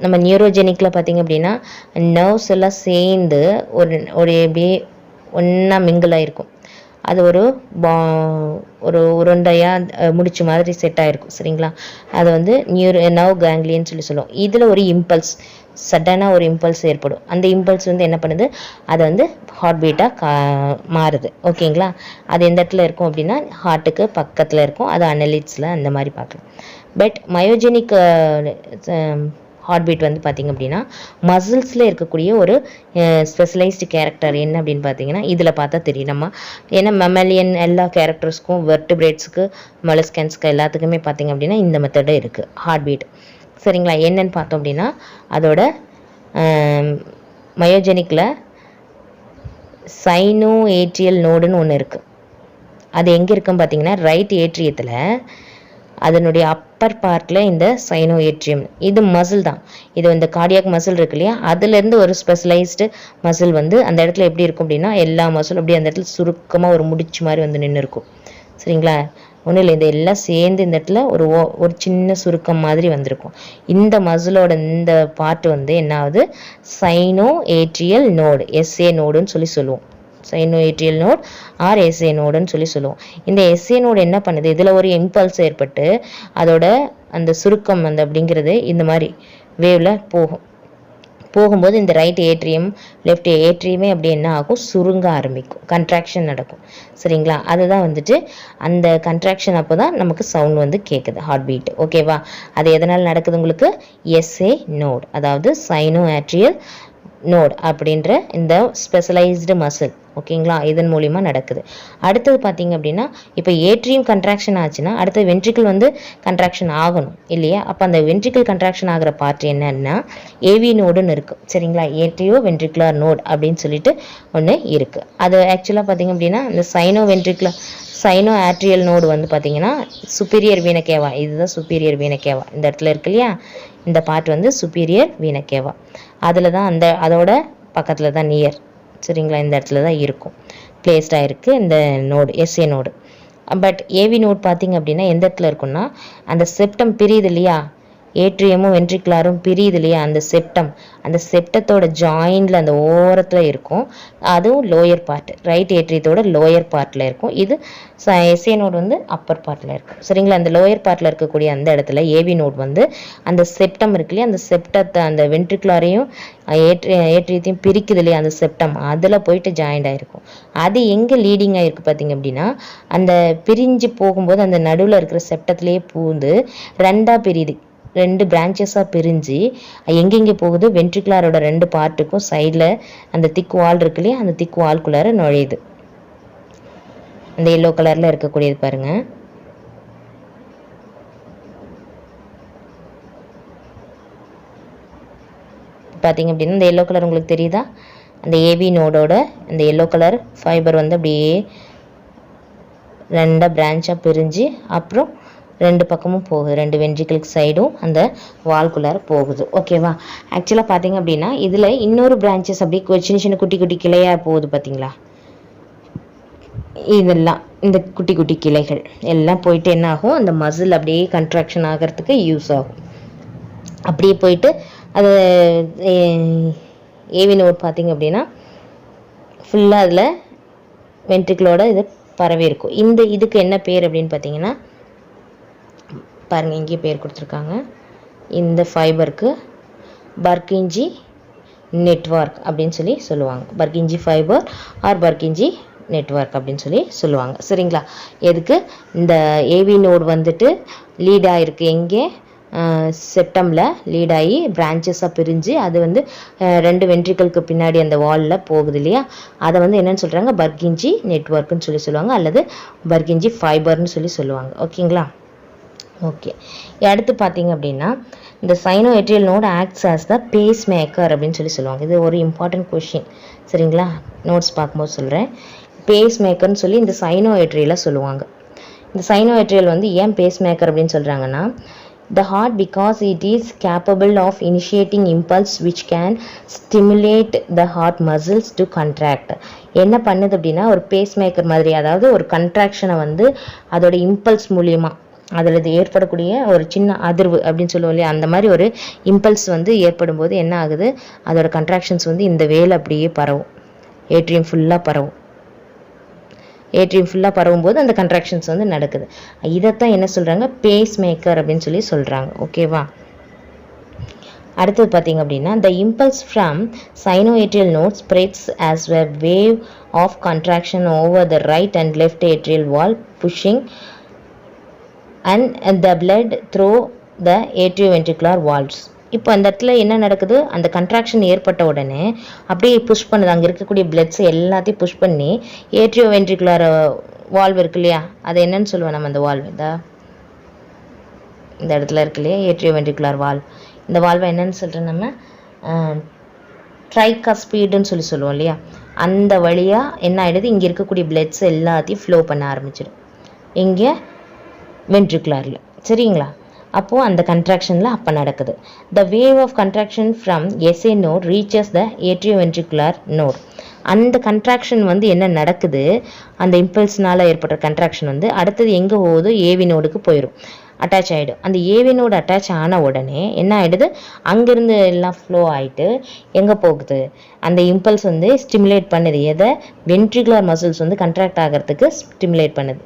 நம்ம நியூரோஜெனிக்கில் பார்த்தீங்க அப்படின்னா நர்வ்ஸ் எல்லாம் சேர்ந்து ஒரு எப்படியே ஒன்றா மிங்கிள் ஆகிருக்கும். அது ஒரு உருண்டையாக முடிச்சு மாதிரி செட் ஆகிருக்கும். சரிங்களா? அது வந்து நர்வ் கேங்லியன்னு சொல்லி சொல்லுவோம். இதில் ஒரு இம்பல்ஸ், சடனாக ஒரு இம்பல்ஸ் ஏற்படும். அந்த இம்பல்ஸ் வந்து என்ன பண்ணுது, அதை வந்து ஹார்ட் பீட்டாக மாறுது. ஓகேங்களா? அது எந்த இடத்துல இருக்கும் அப்படின்னா ஹார்ட்டுக்கு பக்கத்தில் இருக்கும். அது அனலிட்ஸில் அந்த மாதிரி பார்க்கலாம். பட் மயோஜெனிக் ஹார்ட் பீட் வந்து பார்த்திங்க அப்படின்னா மசில்ஸில் இருக்கக்கூடிய ஒரு ஸ்பெஷலைஸ்டு கேரக்டர் என்ன அப்படின்னு பார்த்தீங்கன்னா இதில் பார்த்தா தெரியும். நம்ம ஏன்னா மெமலியன் எல்லா கேரக்டர்ஸ்க்கும் வெர்டிபிரேட்ஸுக்கு மொலஸ்கன்ஸ்க்கு எல்லாத்துக்குமே பார்த்திங்க அப்படின்னா இந்த மெத்தடு இருக்குது ஹார்ட் பீட். சரிங்களா? என்னன்னு பார்த்தோம் அப்படின்னா அதோட மயோஜெனிக்கில் சைனோ ஏட்ரியல் நோடுன்னு ஒன்று இருக்குது. அது எங்கே இருக்குன்னு பார்த்தீங்கன்னா ரைட் ஏட்ரியத்தில் அதனுடைய அப்பர் பார்ட்டில் இந்த சைனோ ஏட்ரியம், இது மசில் தான். இது இந்த கார்டியாக் மசில் இருக்கு இல்லையா, அதுலேருந்து ஒரு ஸ்பெஷலைஸ்டு மசில் வந்து அந்த இடத்துல எப்படி இருக்கும் அப்படின்னா, எல்லா மசிலும் அப்படியே அந்த இடத்துல சுருக்கமாக ஒரு முடிச்சு மாதிரி வந்து நின்று இருக்கும். சரிங்களா? ஒன்றும் இல்லை, இது எல்லாம் சேர்ந்து இந்த இடத்துல ஒரு சின்ன சுருக்கம் மாதிரி வந்திருக்கும். இந்த மசிலோட இந்த பார்ட் வந்து என்ன ஆகுது, சைனோ ஏட்ரியல் நோடு, எஸ்ஏ நோடுன்னு சொல்லி சொல்லுவோம். Sino atrial node or SA நோடுன்னு சொல்லி சொல்லுவோம். இந்த எஸ்ஏ நோடு என்ன பண்ணுது, இதில் ஒரு இம்பல்ஸ் ஏற்பட்டு அதோட அந்த சுருக்கம் அந்த அப்படிங்கிறது இந்த மாதிரி வேவ்ல போகும்போது இந்த ரைட் ஏட்ரியம் லெஃப்ட் ஏட்ரியமே அப்படி என்ன ஆகும், சுருங்க ஆரம்பிக்கும், கன்ட்ராக்ஷன் நடக்கும். சரிங்களா? அதுதான் வந்துட்டு அந்த கன்ட்ராக்ஷன் அப்போ தான் நமக்கு சவுண்ட் வந்து கேட்குது, ஹார்ட் பீட். ஓகேவா? அது எதனால் நடக்குது உங்களுக்கு, எஸ்ஏ நோட், அதாவது சைனோ ஏட்ரியல் நோட் அப்படின்ற இந்த ஸ்பெஷலைஸ்டு மசில். ஓகேங்களா? இதன் மூலிமா நடக்குது. அடுத்தது பார்த்தீங்க அப்படின்னா, இப்போ ஏட்ரியம் கன்ட்ராக்ஷன் ஆச்சுன்னா அடுத்தது வென்ட்ரிக்கிள் வந்து கன்ட்ராக்ஷன் ஆகணும் இல்லையா? அப்போ அந்த வென்ட்ரிக்கிள் கன்ட்ராக்ஷன் ஆகிற பார்ட் என்னன்னா ஏவி நோடுன்னு இருக்குது. சரிங்களா? ஏட்ரியோ வென்ட்ரிகுலர் நோட் அப்படின்னு சொல்லிட்டு ஒன்று இருக்குது. அது ஆக்சுவலாக பார்த்தீங்க அப்படின்னா இந்த சைனோ ஆட்ரியல் நோடு வந்து பார்த்தீங்கன்னா சுப்பீரியர் வீனக்கேவா, இதுதான் சுப்பீரியர் வீனக்கேவா, இந்த இடத்துல இருக்கு இல்லையா, இந்த பார்ட் வந்து சுப்பீரியர் வீனக்கேவா. அதில் தான் அதோட பக்கத்தில் தான் நியர். சரிங்களா? இந்த இடத்துல தான் இருக்கும், பிளேஸ்டாக இருக்குது இந்த node, SA node. But AV node பார்த்தீங்க அப்படின்னா எந்த இடத்துல இருக்குன்னா, அந்த செப்டம் பிரியுது இல்லையா, ஏட்ரியமும் வென்ட்ரிகுலரும் பிரியுது இல்லையா, அந்த செப்டத்தோட ஜாயிண்டில் அந்த ஓரத்தில் இருக்கும். அதுவும் லோயர் பார்ட், ரைட் ஏட்ரியத்தோட லோயர் பார்ட்டில் இருக்கும். இது எஸ்ஏ நோட் வந்து அப்பர் பார்ட்டில் இருக்கும். சரிங்களா? அந்த லோயர் பார்ட்டில் இருக்கக்கூடிய அந்த இடத்துல ஏவி நோட் வந்து அந்த செப்டம் இருக்கு இல்லையா, அந்த செப்டத்தை அந்த வென்ட்ரிகுலரையும் ஏட்ரியத்தையும் பிரிக்குது இல்லையா, அந்த செப்டம் அதில் போயிட்டு ஜாயிண்ட் ஆகிருக்கும். அது எங்கே லீடிங் ஆகிருக்கு பார்த்தீங்க அப்படின்னா, அந்த பிரிஞ்சு போகும்போது அந்த நடுவில் இருக்கிற செப்டத்துலேயே பூந்து ரெண்டாக பிரியுது, 2 பிரான்ச்சஸாக பிரிஞ்சு எங்கெங்கே போகுது, வென்ட்ரிகுலரோட 2 பார்ட்டுக்கும் சைடில் அந்த திக் வால் இருக்கு இல்லையா, அந்த திக் வால்குள்ளார நுழையுது. இந்த எல்லோ கலரில் இருக்கக்கூடியது பாருங்க. பார்த்தீங்க அப்படின்னா இந்த எல்லோ கலர் உங்களுக்கு தெரியுதா, அந்த ஏவி நோடோட இந்த எல்லோ கலர் ஃபைபர் வந்து அப்படியே 2 பிரான்ச்சாக பிரிஞ்சு அப்புறம் 2 பக்கமும் போகுது, 2 வென்ட்ரிக்கிளுக்கு சைடும் அந்த வால்குள்ளார போகுது. ஓகேவா? ஆக்சுவலாக பார்த்தீங்க அப்படின்னா இதில் இன்னொரு பிரான்ச்சஸ் அப்படியே சின்ன சின்ன குட்டி குட்டி கிளையாக போகுது பார்த்தீங்களா, இதெல்லாம் இந்த குட்டி குட்டி கிளைகள் எல்லாம் போயிட்டு என்ன ஆகும், அந்த மசில் அப்படியே கன்ட்ராக்ஷன் ஆகிறதுக்கு யூஸ் ஆகும். அப்படியே போயிட்டு அது ஏவி நோட் பார்த்தீங்க அப்படின்னா ஃபுல்லாக அதில் வென்ட்ரிக்கிளோட இது பரவி இருக்கும். இதுக்கு என்ன பேர் அப்படின்னு பார்த்தீங்கன்னா பாருங்கள், இங்கே பேர் கொடுத்துருக்காங்க. இந்த ஃபைபருக்கு பர்கிஞ்சி நெட்வொர்க் அப்படின்னு சொல்லி சொல்லுவாங்க. பர்கிஞ்சி ஃபைபர் ஆர் பர்கிஞ்சி நெட்வொர்க் அப்படின்னு சொல்லி சொல்லுவாங்க. சரிங்களா? எதுக்கு இந்த ஏவி நோடு வந்துட்டு லீடாக இருக்குது, எங்கே செப்டமில் லீடாகி பிரான்ச்சஸாக பிரிஞ்சு அது வந்து 2 வென்ட்ரிக்கிளுக்கு பின்னாடி அந்த வாலில் போகுது இல்லையா, அதை வந்து என்னென்னு சொல்கிறாங்க, பர்கிஞ்சி நெட்வொர்க்குன்னு சொல்லி சொல்லுவாங்க, அல்லது பர்கிஞ்சி ஃபைபர்னு சொல்லி சொல்லுவாங்க. ஓகேங்களா? ஓகே, அடுத்து பார்த்தீங்க அப்படின்னா இந்த sino atrial node acts as the pacemaker அப்படின்னு சொல்லி சொல்லுவாங்க. இது ஒரு இம்பார்ட்டன்ட் கொஷின். சரிங்களா? நோட்ஸ் பார்க்கும்போது சொல்கிறேன். பேஸ் மேக்கர்னு சொல்லி இந்த சைனோ ஏட்ரியலை சொல்லுவாங்க. இந்த சைனோ ஏட்ரியல் வந்து ஏன் பேஸ் மேக்கர் அப்படின்னு சொல்கிறாங்கன்னா, the heart because it is capable of initiating impulse which can stimulate the heart muscles to contract. என்ன பண்ணுது அப்படின்னா ஒரு பேஸ் மேக்கர் மாதிரி, அதாவது ஒரு கன்ட்ராக்ஷனை வந்து அதோட இம்பல்ஸ் மூலியமாக அதில் இது ஏற்படக்கூடிய ஒரு சின்ன அதிர்வு அப்படின்னு சொல்லுவோம் இல்லையா, அந்த மாதிரி ஒரு இம்பல்ஸ் வந்து ஏற்படும் போது என்ன ஆகுது, அதோட கன்ட்ராக்ஷன்ஸ் வந்து இந்த வேலை அப்படியே பரவும், ஏட்ரியம் ஃபுல்லாக பரவும். ஏட்ரியம் ஃபுல்லாக பரவும்போது அந்த கன்ட்ராக்ஷன்ஸ் வந்து நடக்குது. இதைத்தான் என்ன சொல்கிறாங்க, பேஸ் மேக்கர் அப்படின்னு சொல்லி சொல்கிறாங்க. ஓகேவா? அடுத்தது பார்த்தீங்க அப்படின்னா the impulse from sinoatrial node spreads as a wave of contraction over the right and left atrial wall, pushing and the blood through the atrioventricular valves. இப்போ அந்த இடத்துல என்ன நடக்குது, அந்த கன்ட்ராக்ஷன் ஏற்பட்ட உடனே அப்படியே புஷ் பண்ணுது, அங்கே இருக்கக்கூடிய பிளட்ஸ் எல்லாத்தையும் புஷ் பண்ணி ஏட்ரியோவென்ட்ரிகுலர் வால்வ் இருக்கு இல்லையா, அது என்னன்னு சொல்லுவோம் நம்ம, அந்த வால்வ் இந்த இடத்துல இருக்கு இல்லையா, ஏட்ரியோவென்ட்ரிகுலர் வால்வ். இந்த வால்வை என்னன்னு சொல்கிறோம் நம்ம, ட்ரைகாஸ்பீடுன்னு சொல்லி சொல்லுவோம் இல்லையா, அந்த வழியாக என்ன ஆகிடுது, இங்கே இருக்கக்கூடிய பிளட்ஸ் எல்லாத்தையும் ஃப்ளோ பண்ண ஆரம்பிச்சிடும் இங்கே வென்ட்ரிகுலரில். சரிங்களா? அப்போது அந்த கன்ட்ராக்ஷனில் அப்போ நடக்குது. The wave of contraction from SA node reaches the atrioventricular node. அந்த கன்ட்ராக்ஷன் வந்து என்ன நடக்குது, அந்த இம்பல்ஸ்னால் ஏற்பட்ட கன்ட்ராக்ஷன் வந்து அடுத்தது எங்கே போகுது, ஏவி நோடுக்கு போயிடும், அட்டாச் ஆகிடும். அந்த ஏவி நோடு அட்டாச் ஆன உடனே என்ன ஆகிடுது, அங்கேருந்து எல்லாம் ஃப்ளோ ஆகிட்டு எங்கே போகுது, அந்த இம்பல்ஸ் வந்து ஸ்டிமுலேட் பண்ணுது. எதை, வென்ட்ரிகுலர் மசில்ஸ் வந்து கன்ட்ராக்ட் ஆகிறதுக்கு ஸ்டிமுலேட் பண்ணுது.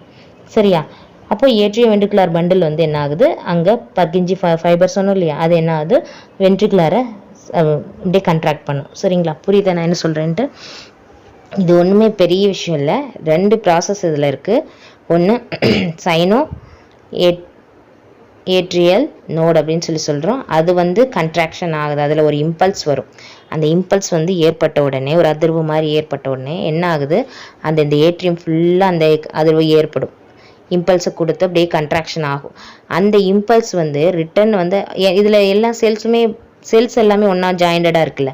சரியா? அப்போ ஏட்ரியோ வென்ட்ரிகுலர் பண்டில் வந்து என்ன ஆகுது, அங்கே பர்கிஞ்சி ஃபைபர் சொன்னோம் இல்லையா, அது என்ன ஆகுது, வென்ட்ரிகுலரை அப்படியே கன்ட்ராக்ட் பண்ணும். சரிங்களா? புரியுதா நான் என்ன சொல்கிறேன்ட்டு? இது ஒன்றுமே பெரிய விஷயம் இல்லை. 2 ப்ராசஸ் இதில் இருக்குது. ஒன்று சைனோ ஏட்ரியல் நோடு அப்படின்னு சொல்கிறோம். அது வந்து கன்ட்ராக்ஷன் ஆகுது, அதில் ஒரு இம்பல்ஸ் வரும். அந்த இம்பல்ஸ் வந்து ஏற்பட்ட உடனே, ஒரு அதிர்வு மாதிரி ஏற்பட்ட உடனே என்ன ஆகுது, இந்த ஏட்ரியம் ஃபுல்லாக அந்த அதிர்வு ஏற்படும். இம்பல்ஸை கொடுத்து அப்படியே கன்ட்ராக்ஷன் ஆகும். அந்த இம்பல்ஸ் வந்து ரிட்டன் வந்து இதில் எல்லா செல்ஸ் எல்லாமே ஒன்றா ஜாயிண்டடாக இருக்குல்ல.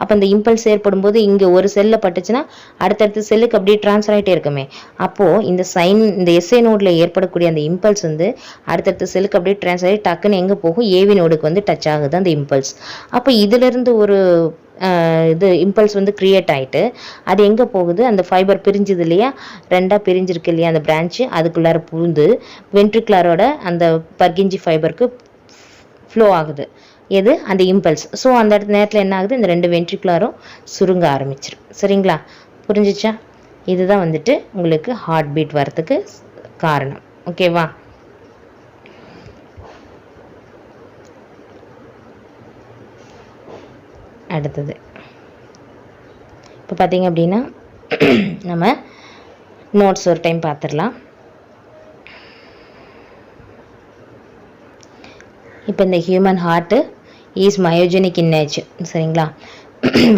அப்போ இந்த இம்பல்ஸ் ஏற்படும் போது இங்கே ஒரு செல்லில் பட்டுச்சுன்னா அடுத்தடுத்த செல்லுக்கு அப்படியே ட்ரான்ஸ்ஃபர் ஆகிட்டே இருக்குமே. அப்போது இந்த எஸ்ஏ நோடில் ஏற்படக்கூடிய அந்த இம்பல்ஸ் வந்து அடுத்தடுத்த செல்லுக்கு அப்படியே ட்ரான்ஸ்ஃபர் ஆகி டக்குன்னு எங்கே போகும், ஏவி நோடுக்கு வந்து டச் ஆகுது அந்த இம்பல்ஸ். அப்போ இதிலிருந்து ஒரு இம்பல்ஸ் வந்து கிரியேட் ஆகிட்டு அது எங்கே போகுது, அந்த ஃபைபர் பிரிஞ்சுது இல்லையா, 2ஆக பிரிஞ்சிருக்கு இல்லையா அந்த பிரான்ச்சு, அதுக்குள்ளார புகுந்து வென்ட்ரிகுலரோட அந்த பர்கிஞ்சி ஃபைபருக்கு ஃப்ளோ ஆகுது. எது, அந்த இம்பல்ஸ். ஸோ அந்த நேரத்தில் என்ன ஆகுது, இந்த 2 வென்ட்ரிகுலரும் சுருங்க ஆரம்பிச்சிடும். சரிங்களா? புரிஞ்சிச்சா? இதுதான் வந்துட்டு உங்களுக்கு ஹார்ட் பீட் வரத்துக்கு காரணம். ஓகேவா? அடுத்தது இப்போ பார்த்தீங்க அப்படின்னா நம்ம நோட்ஸ் ஒரு டைம் பார்த்துடலாம். இப்போ இந்த human heart is myogenic in nature. சரிங்களா?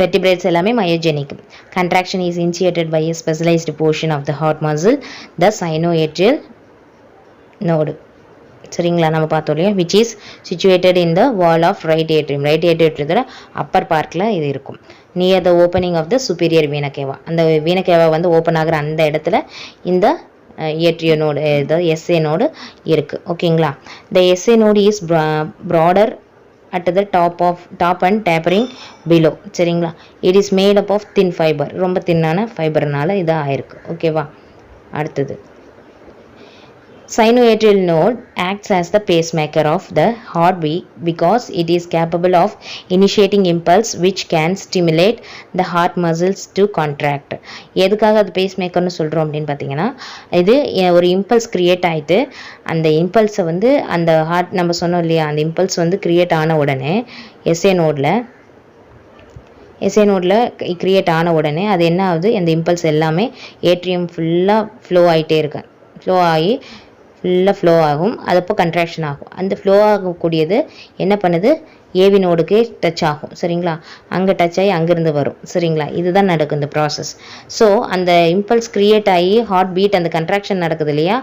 வெர்டிபிரேட்ஸ் எல்லாமே myogenic. Contraction is initiated by a specialised portion of the heart muscle, the sinoatrial node. சரிங்களா? நம்ம பார்த்தோம் இல்லையா, which is situated in the wall of right atrium. Right ஏட்ரியத்தோட upper பார்ட்டில் இது இருக்கும். Near the opening of the superior vena cava. அந்த vena cava வந்து ஓப்பன் ஆகிற அந்த இடத்துல இந்த ஏட்ரியோ நோடு, எஸ்ஏ நோடு இருக்குது. ஓகேங்களா? த S A node is broader at the top and tapering below. சரிங்களா? it is made up of thin fiber. ரொம்ப தின்னான ஃபைபர்னால இது ஆயிருக்கு. ஓகேவா? அடுத்தது Sinoatrial node acts as the pacemaker of the heartbeat because it is capable of initiating impulse which can stimulate the heart muscles to contract. எதுக்காக அது பேஸ்மேக்கர்னு சொல்கிறோம் அப்படின்னு பார்த்தீங்கன்னா, இது ஒரு இம்பல்ஸ் க்ரியேட் ஆகிட்டு அந்த இம்பல்ஸை வந்து அந்த ஹார்ட், நம்ம சொன்னோம் இல்லையா, அந்த இம்பல்ஸ் வந்து க்ரியேட் ஆன உடனே எஸ்ஏ நோடில் க்ரியேட் ஆன உடனே அது என்ன ஆகுது, அந்த இம்பல்ஸ் எல்லாமே ஏட்ரியம் ஃபுல்லாக ஃப்ளோ ஆகி ஃபுல்லாக ஃப்ளோ ஆகும். அது அப்போ கன்ட்ராக்ஷன் ஆகும். அந்த ஃப்ளோ ஆகக்கூடியது என்ன பண்ணுது, ஏவி நோடுக்கு டச் ஆகும். சரிங்களா? அங்கே டச் ஆகி அங்கேருந்து வரும். சரிங்களா? இதுதான் நடக்கும் இந்த ப்ராசஸ். ஸோ அந்த இம்பல்ஸ் க்ரியேட் ஆகி ஹார்ட் பீட், அந்த கன்ட்ராக்ஷன் நடக்குது இல்லையா,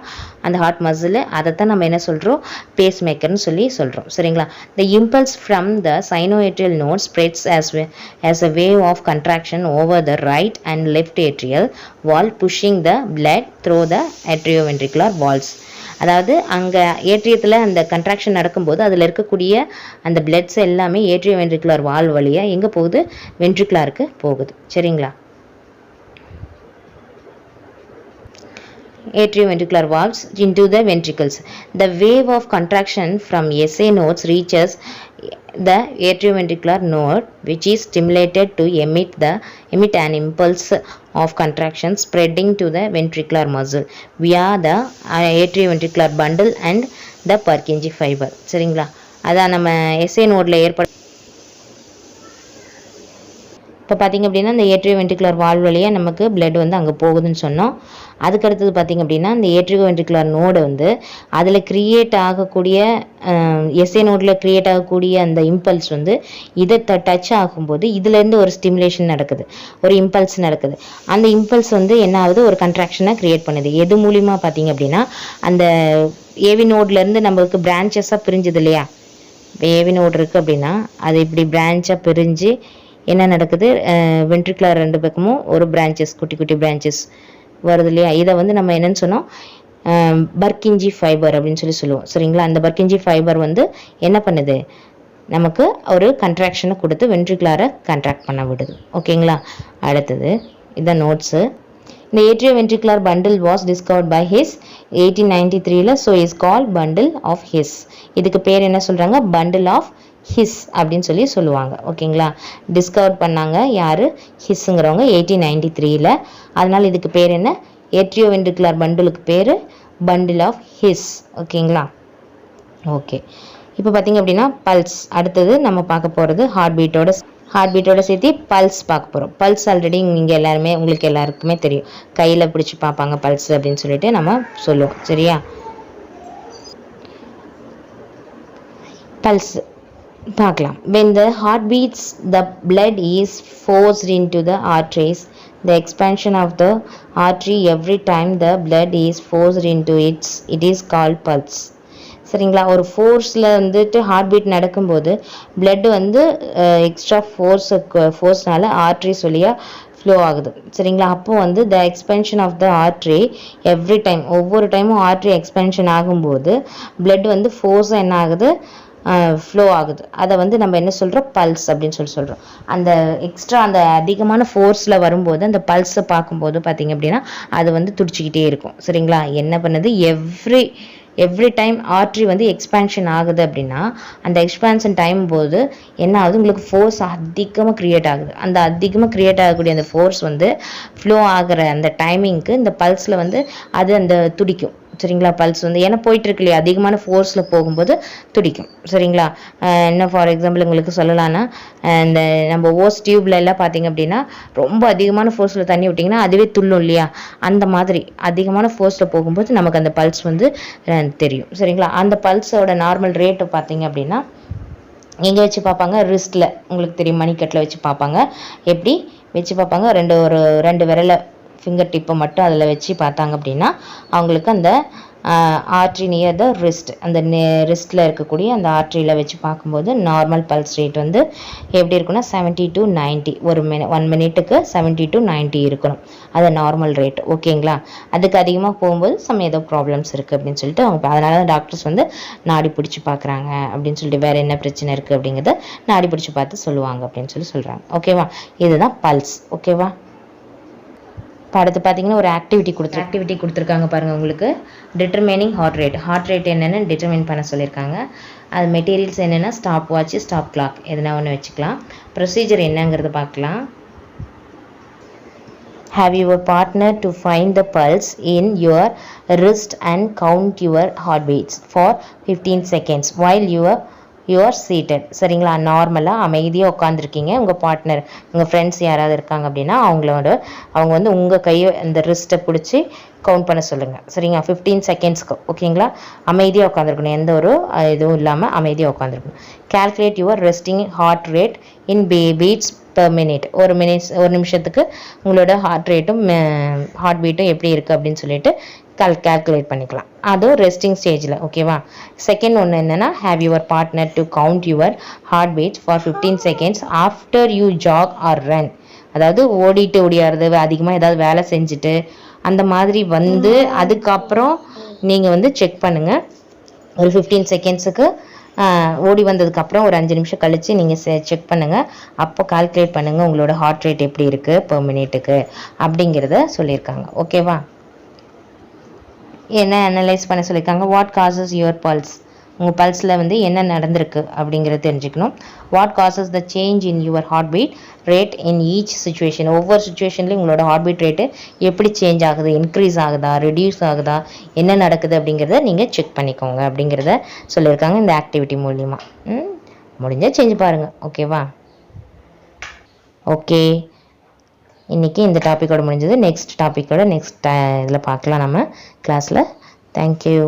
அந்த ஹார்ட் மசில், அதைத்தான் நம்ம என்ன சொல்கிறோம், பேஸ் மேக்கர்னு சொல்கிறோம். சரிங்களா? The impulse from the sinoatrial node spreads as a wave of contraction over the right and left atrial wall, pushing the blood through the atrioventricular walls. அதாவது அங்கே ஏட்ரியத்தில் அந்த கன்ட்ராக்ஷன் நடக்கும்போது அதில் இருக்கக்கூடிய அந்த பிளட்ஸ் எல்லாமே ஏட்ரியோ வென்ட்ரிகுலர் வால் வழியாக எங்கே போகுது, வென்ட்ரிகுலருக்கு போகுது. சரிங்களா? atrioventricular valves into the ventricles. The wave of contraction from SA nodes reaches the atrioventricular node, which is stimulated to emit an impulse of contraction spreading to the ventricular muscle via the atrioventricular bundle and the Purkinje fiber. சரிங்களா? அதான் நம்ம SA நோடில் இப்போ பார்த்திங்க அப்படின்னா இந்த atrioventricular valve வழியாக நமக்கு blood வந்து அங்கே போகுதுன்னு சொன்னோம். அதுக்கடுத்தது பார்த்திங்க அப்படின்னா இந்த ஏட்ரியோவென்ட்ரிகுலர் நோடு வந்து அதில் க்ரியேட் ஆகக்கூடிய எஸ்ஏ நோடில் க்ரியேட் ஆகக்கூடிய அந்த இம்பல்ஸ் வந்து இதை டச் ஆகும்போது இதுலேருந்து ஒரு ஸ்டிமுலேஷன் நடக்குது, ஒரு இம்பல்ஸ் நடக்குது. அந்த இம்பல்ஸ் வந்து என்ன ஆகுது, ஒரு கன்ட்ராக்ஷனை க்ரியேட் பண்ணுது. எது மூலிமா பார்த்திங்க அப்படின்னா, அந்த ஏவி நோட்லேருந்து நம்மளுக்கு பிரான்ச்சஸாக பிரிஞ்சுது இல்லையா, ஏவி நோடு இருக்குது அப்படின்னா அது இப்படி பிரான்ச்சாக பிரிஞ்சு என்ன நடக்குது, வென்ட்ரிகுலர் 2 பக்கமும் ஒரு பிரான்ச்சஸ், குட்டி குட்டி பிரான்ச்சஸ் வருது இல்லையா. இதை வந்து நம்ம என்னன்னு சொன்னோம், பர்கிஞ்சி ஃபைபர் அப்படின்னு சொல்லுவோம் சரிங்களா. அந்த பர்கிஞ்சி ஃபைபர் வந்து என்ன பண்ணுது, நமக்கு ஒரு கண்ட்ராக்ஷனை கொடுத்து வென்ட்ரிகுலரை கண்ட்ராக்ட் பண்ண விடுது. ஓகேங்களா. அடுத்தது இதான் நோட்ஸு. இந்த atrioventricular bundle was discovered by His 1893ல, so is called bundle of His. இதுக்கு பேர் என்ன சொல்கிறாங்க, bundle of His அப்படின்னு சொல்லுவாங்க. ஓகேங்களா. டிஸ்கவர் பண்ணாங்க யார், ஹிஸ்ங்கிறவங்க 1893ல. அதனால் இதுக்கு பேர் என்ன, atrioventricular bundleக்கு பேர் bundle of His. ஓகேங்களா. ஓகே, இப்போ பார்த்தீங்க அப்படின்னா பல்ஸ். அடுத்தது நம்ம பார்க்க போகிறது ஹார்ட் பீட்டோட சேர்த்து பல்ஸ் பார்க்க போகிறோம். பல்ஸ் ஆல்ரெடி நீங்கள் எல்லாருமே, உங்களுக்கு எல்லாருக்குமே தெரியும், கையில் பிடிச்சி பார்ப்பாங்க பல்ஸ் அப்படின்னு சொல்லிட்டு நம்ம சொல்லுவோம் சரியா. பல்ஸ் பார்க்கலாம். when the heart beats, the blood is forced into the arteries. The expansion of the artery every time the blood is forced into it is called pulse. சரிங்களா. ஒரு ஃபோர்ஸில் வந்துட்டு ஹார்ட் பீட் நடக்கும்போது பிளட் வந்து extra ஃபோர்ஸ்னால arteries வழியாக flow ஆகுது சரிங்களா. அப்போ வந்து the expansion of the artery every time, ஒவ்வொரு டைமும் ஆர்ட்ரி எக்ஸ்பென்ஷன் ஆகும்போது பிளட் வந்து ஃபோர்ஸாக என்ன ஆகுது, ஃப்ளோ ஆகுது. அதை வந்து நம்ம என்ன சொல்கிறோம், பல்ஸ் அப்படின்னு சொல்கிறோம். அந்த எக்ஸ்ட்ரா அந்த அதிகமான ஃபோர்ஸில் வரும்போது அந்த பல்ஸை பார்க்கும்போது பார்த்திங்க அப்படின்னா அது வந்து துடிச்சிக்கிட்டே இருக்கும் சரிங்களா. என்ன பண்ணுது, எவ்ரி டைம் ஆர்ட்ரி வந்து எக்ஸ்பேன்ஷன் ஆகுது அப்படின்னா அந்த எக்ஸ்பேன்ஷன் டைம் போது என்ன ஆகுது, உங்களுக்கு ஃபோர்ஸ் அதிகமாக க்ரியேட் ஆகுது. அந்த அதிகமாக க்ரியேட் ஆகக்கூடிய அந்த ஃபோர்ஸ் வந்து ஃப்ளோ ஆகிற அந்த டைமிங்க்கு இந்த பல்ஸில் வந்து அது அந்த துடிக்கும் சரிங்களா. பல்ஸ் வந்து ஏன்னா போயிட்டு இருக்கு இல்லையா, அதிகமான ஃபோர்ஸில் போகும்போது துடிக்கும் சரிங்களா. என்ன ஃபார் எக்ஸாம்பிள் உங்களுக்கு சொல்லலாம்னா, இந்த நம்ம ஓஸ் டியூப்ல எல்லாம் பார்த்தீங்க அப்படின்னா ரொம்ப அதிகமான ஃபோர்ஸில் தண்ணி விட்டிங்கன்னா அதுவே துள்ளும் இல்லையா, அந்த மாதிரி அதிகமான ஃபோர்ஸில் போகும்போது நமக்கு அந்த பல்ஸ் வந்து தெரியும் சரிங்களா. அந்த பல்ஸோட நார்மல் ரேட்டு பார்த்தீங்க அப்படின்னா எங்கே வச்சு பார்ப்பாங்க, ரிஸ்ட்டில், உங்களுக்கு தெரியும் மணிக்கட்டில் வச்சு பார்ப்பாங்க. எப்படி வச்சு பார்ப்பாங்க, ரெண்டு விரலை ஃபிங்கர் டிப்பை மட்டும் அதில் வச்சு பார்த்தாங்க அப்படின்னா அவங்களுக்கு அந்த ஆர்ட்ரி நியர் த ரிஸ்ட், அந்த ரிஸ்ட்டில் இருக்கக்கூடிய அந்த ஆர்ட்ரியில் வச்சு பார்க்கும்போது நார்மல் பல்ஸ் ரேட் வந்து எப்படி இருக்குன்னா 70 to 90, 1 மினிட்டுக்கு 70 to 90 இருக்கணும், அது நார்மல் ரேட். ஓகேங்களா. அதுக்கு அதிகமாக போகும்போது ஏதோ ப்ராப்ளம்ஸ் இருக்குது அப்படின்னு சொல்லிட்டு அவங்க, அதனால தான் டாக்டர்ஸ் வந்து நாடி பிடிச்சி பார்க்குறாங்க அப்படின்னு சொல்லிட்டு, வேறு என்ன பிரச்சனை இருக்குது அப்படிங்கிறத நாடி பிடிச்சி பார்த்து சொல்லுவாங்க அப்படின்னு சொல்கிறாங்க. ஓகேவா. இதுதான் பல்ஸ். ஓகேவா. இப்போ அடுத்து பார்த்தீங்கன்னா ஒரு ஆக்டிவிட்டி கொடுத்துருக்காங்க பாருங்கள் உங்களுக்கு. டிட்டர்மினிங் ஹார்ட் ரேட் என்னென்னு டிட்டர்மின் பண்ண சொல்லியிருக்காங்க. அது மெட்டீரியல்ஸ் என்னென்னா ஸ்டாப் வாட்ச், ஸ்டாப் கிளாக், எதுனா ஒன்று வச்சுக்கலாம். ப்ரொசீஜர் என்னங்கிறது பார்க்கலாம். Have your partner to find the pulse in your wrist and count your heartbeats for 15 seconds while you are seated. சரிங்களா. நார்மலாக அமைதியாக உட்காந்துருக்கீங்க, உங்கள் பார்ட்னர், உங்கள் ஃப்ரெண்ட்ஸ் யாராவது இருக்காங்க அப்படின்னா அவங்க வந்து உங்கள் கையை இந்த ரிஸ்ட்டை பிடிச்சி கவுண்ட் பண்ண சொல்லுங்கள் சரிங்களா. 15 செகண்ட்ஸ்க்கு. ஓகேங்களா. அமைதியாக உட்காந்துருக்கணும், எந்த ஒரு இதுவும் இல்லாமல் அமைதியாக உட்காந்துருக்கணும். Calculate your resting heart rate in beats per minute. ஒரு நிமிஷத்துக்கு உங்களோட ஹார்ட் ரேட்டும் ஹார்ட் பீட்டும் எப்படி இருக்குது அப்படின்னு சொல்லிட்டு கால்குலேட் பண்ணிக்கலாம். அதுவும் ரெஸ்டிங் ஸ்டேஜில். ஓகேவா. செகண்ட் ஒன்று என்னென்னா, have your partner to count your heart beats for 15 seconds after you jog or run. அதாவது ஓடிட்டு ஓடியாருது, அதிகமாக ஏதாவது வேலை செஞ்சுட்டு அந்த மாதிரி வந்து அதுக்கப்புறம் நீங்கள் வந்து செக் பண்ணுங்கள். ஒரு 15 செகண்ட்ஸுக்கு ஓடி வந்ததுக்கப்புறம் ஒரு 5 நிமிஷம் கழித்து நீங்கள் செக் பண்ணுங்கள். அப்போ கால்குலேட் பண்ணுங்கள் உங்களோட ஹார்ட் ரேட் எப்படி இருக்குது பெர் மினிட்டுக்கு அப்படிங்கிறத சொல்லியிருக்காங்க. ஓகேவா. என்ன அனலைஸ் பண்ண சொல்லியிருக்காங்க, வாட் காசஸ் யுவர் பல்ஸ், உங்கள் பல்ஸில் வந்து என்ன நடந்திருக்கு அப்படிங்கிறத தெரிஞ்சுக்கணும். What causes the change in your heart beat rate in each situation, ஒவ்வொரு சுச்சுவேஷன்லையும் உங்களோட ஹார்ட் பீட் ரேட்டு எப்படி சேஞ்ச் ஆகுது, இன்க்ரீஸ் ஆகுதா, ரெடியூஸ் ஆகுதா, என்ன நடக்குது அப்படிங்கிறத நீங்கள் செக் பண்ணிக்கோங்க அப்படிங்கிறத சொல்லியிருக்காங்க இந்த ஆக்டிவிட்டி மூலிமா. முடிஞ்சால் செஞ்சு பாருங்கள். ஓகேவா. ஓகே, இன்றைக்கி இந்த டாப்பிக்கோட முடிஞ்சது. நெக்ஸ்ட் டாப்பிக்கோட நெக்ஸ்ட் இதில் பார்க்கலாம் நம்ம கிளாஸில். தேங்க்யூ.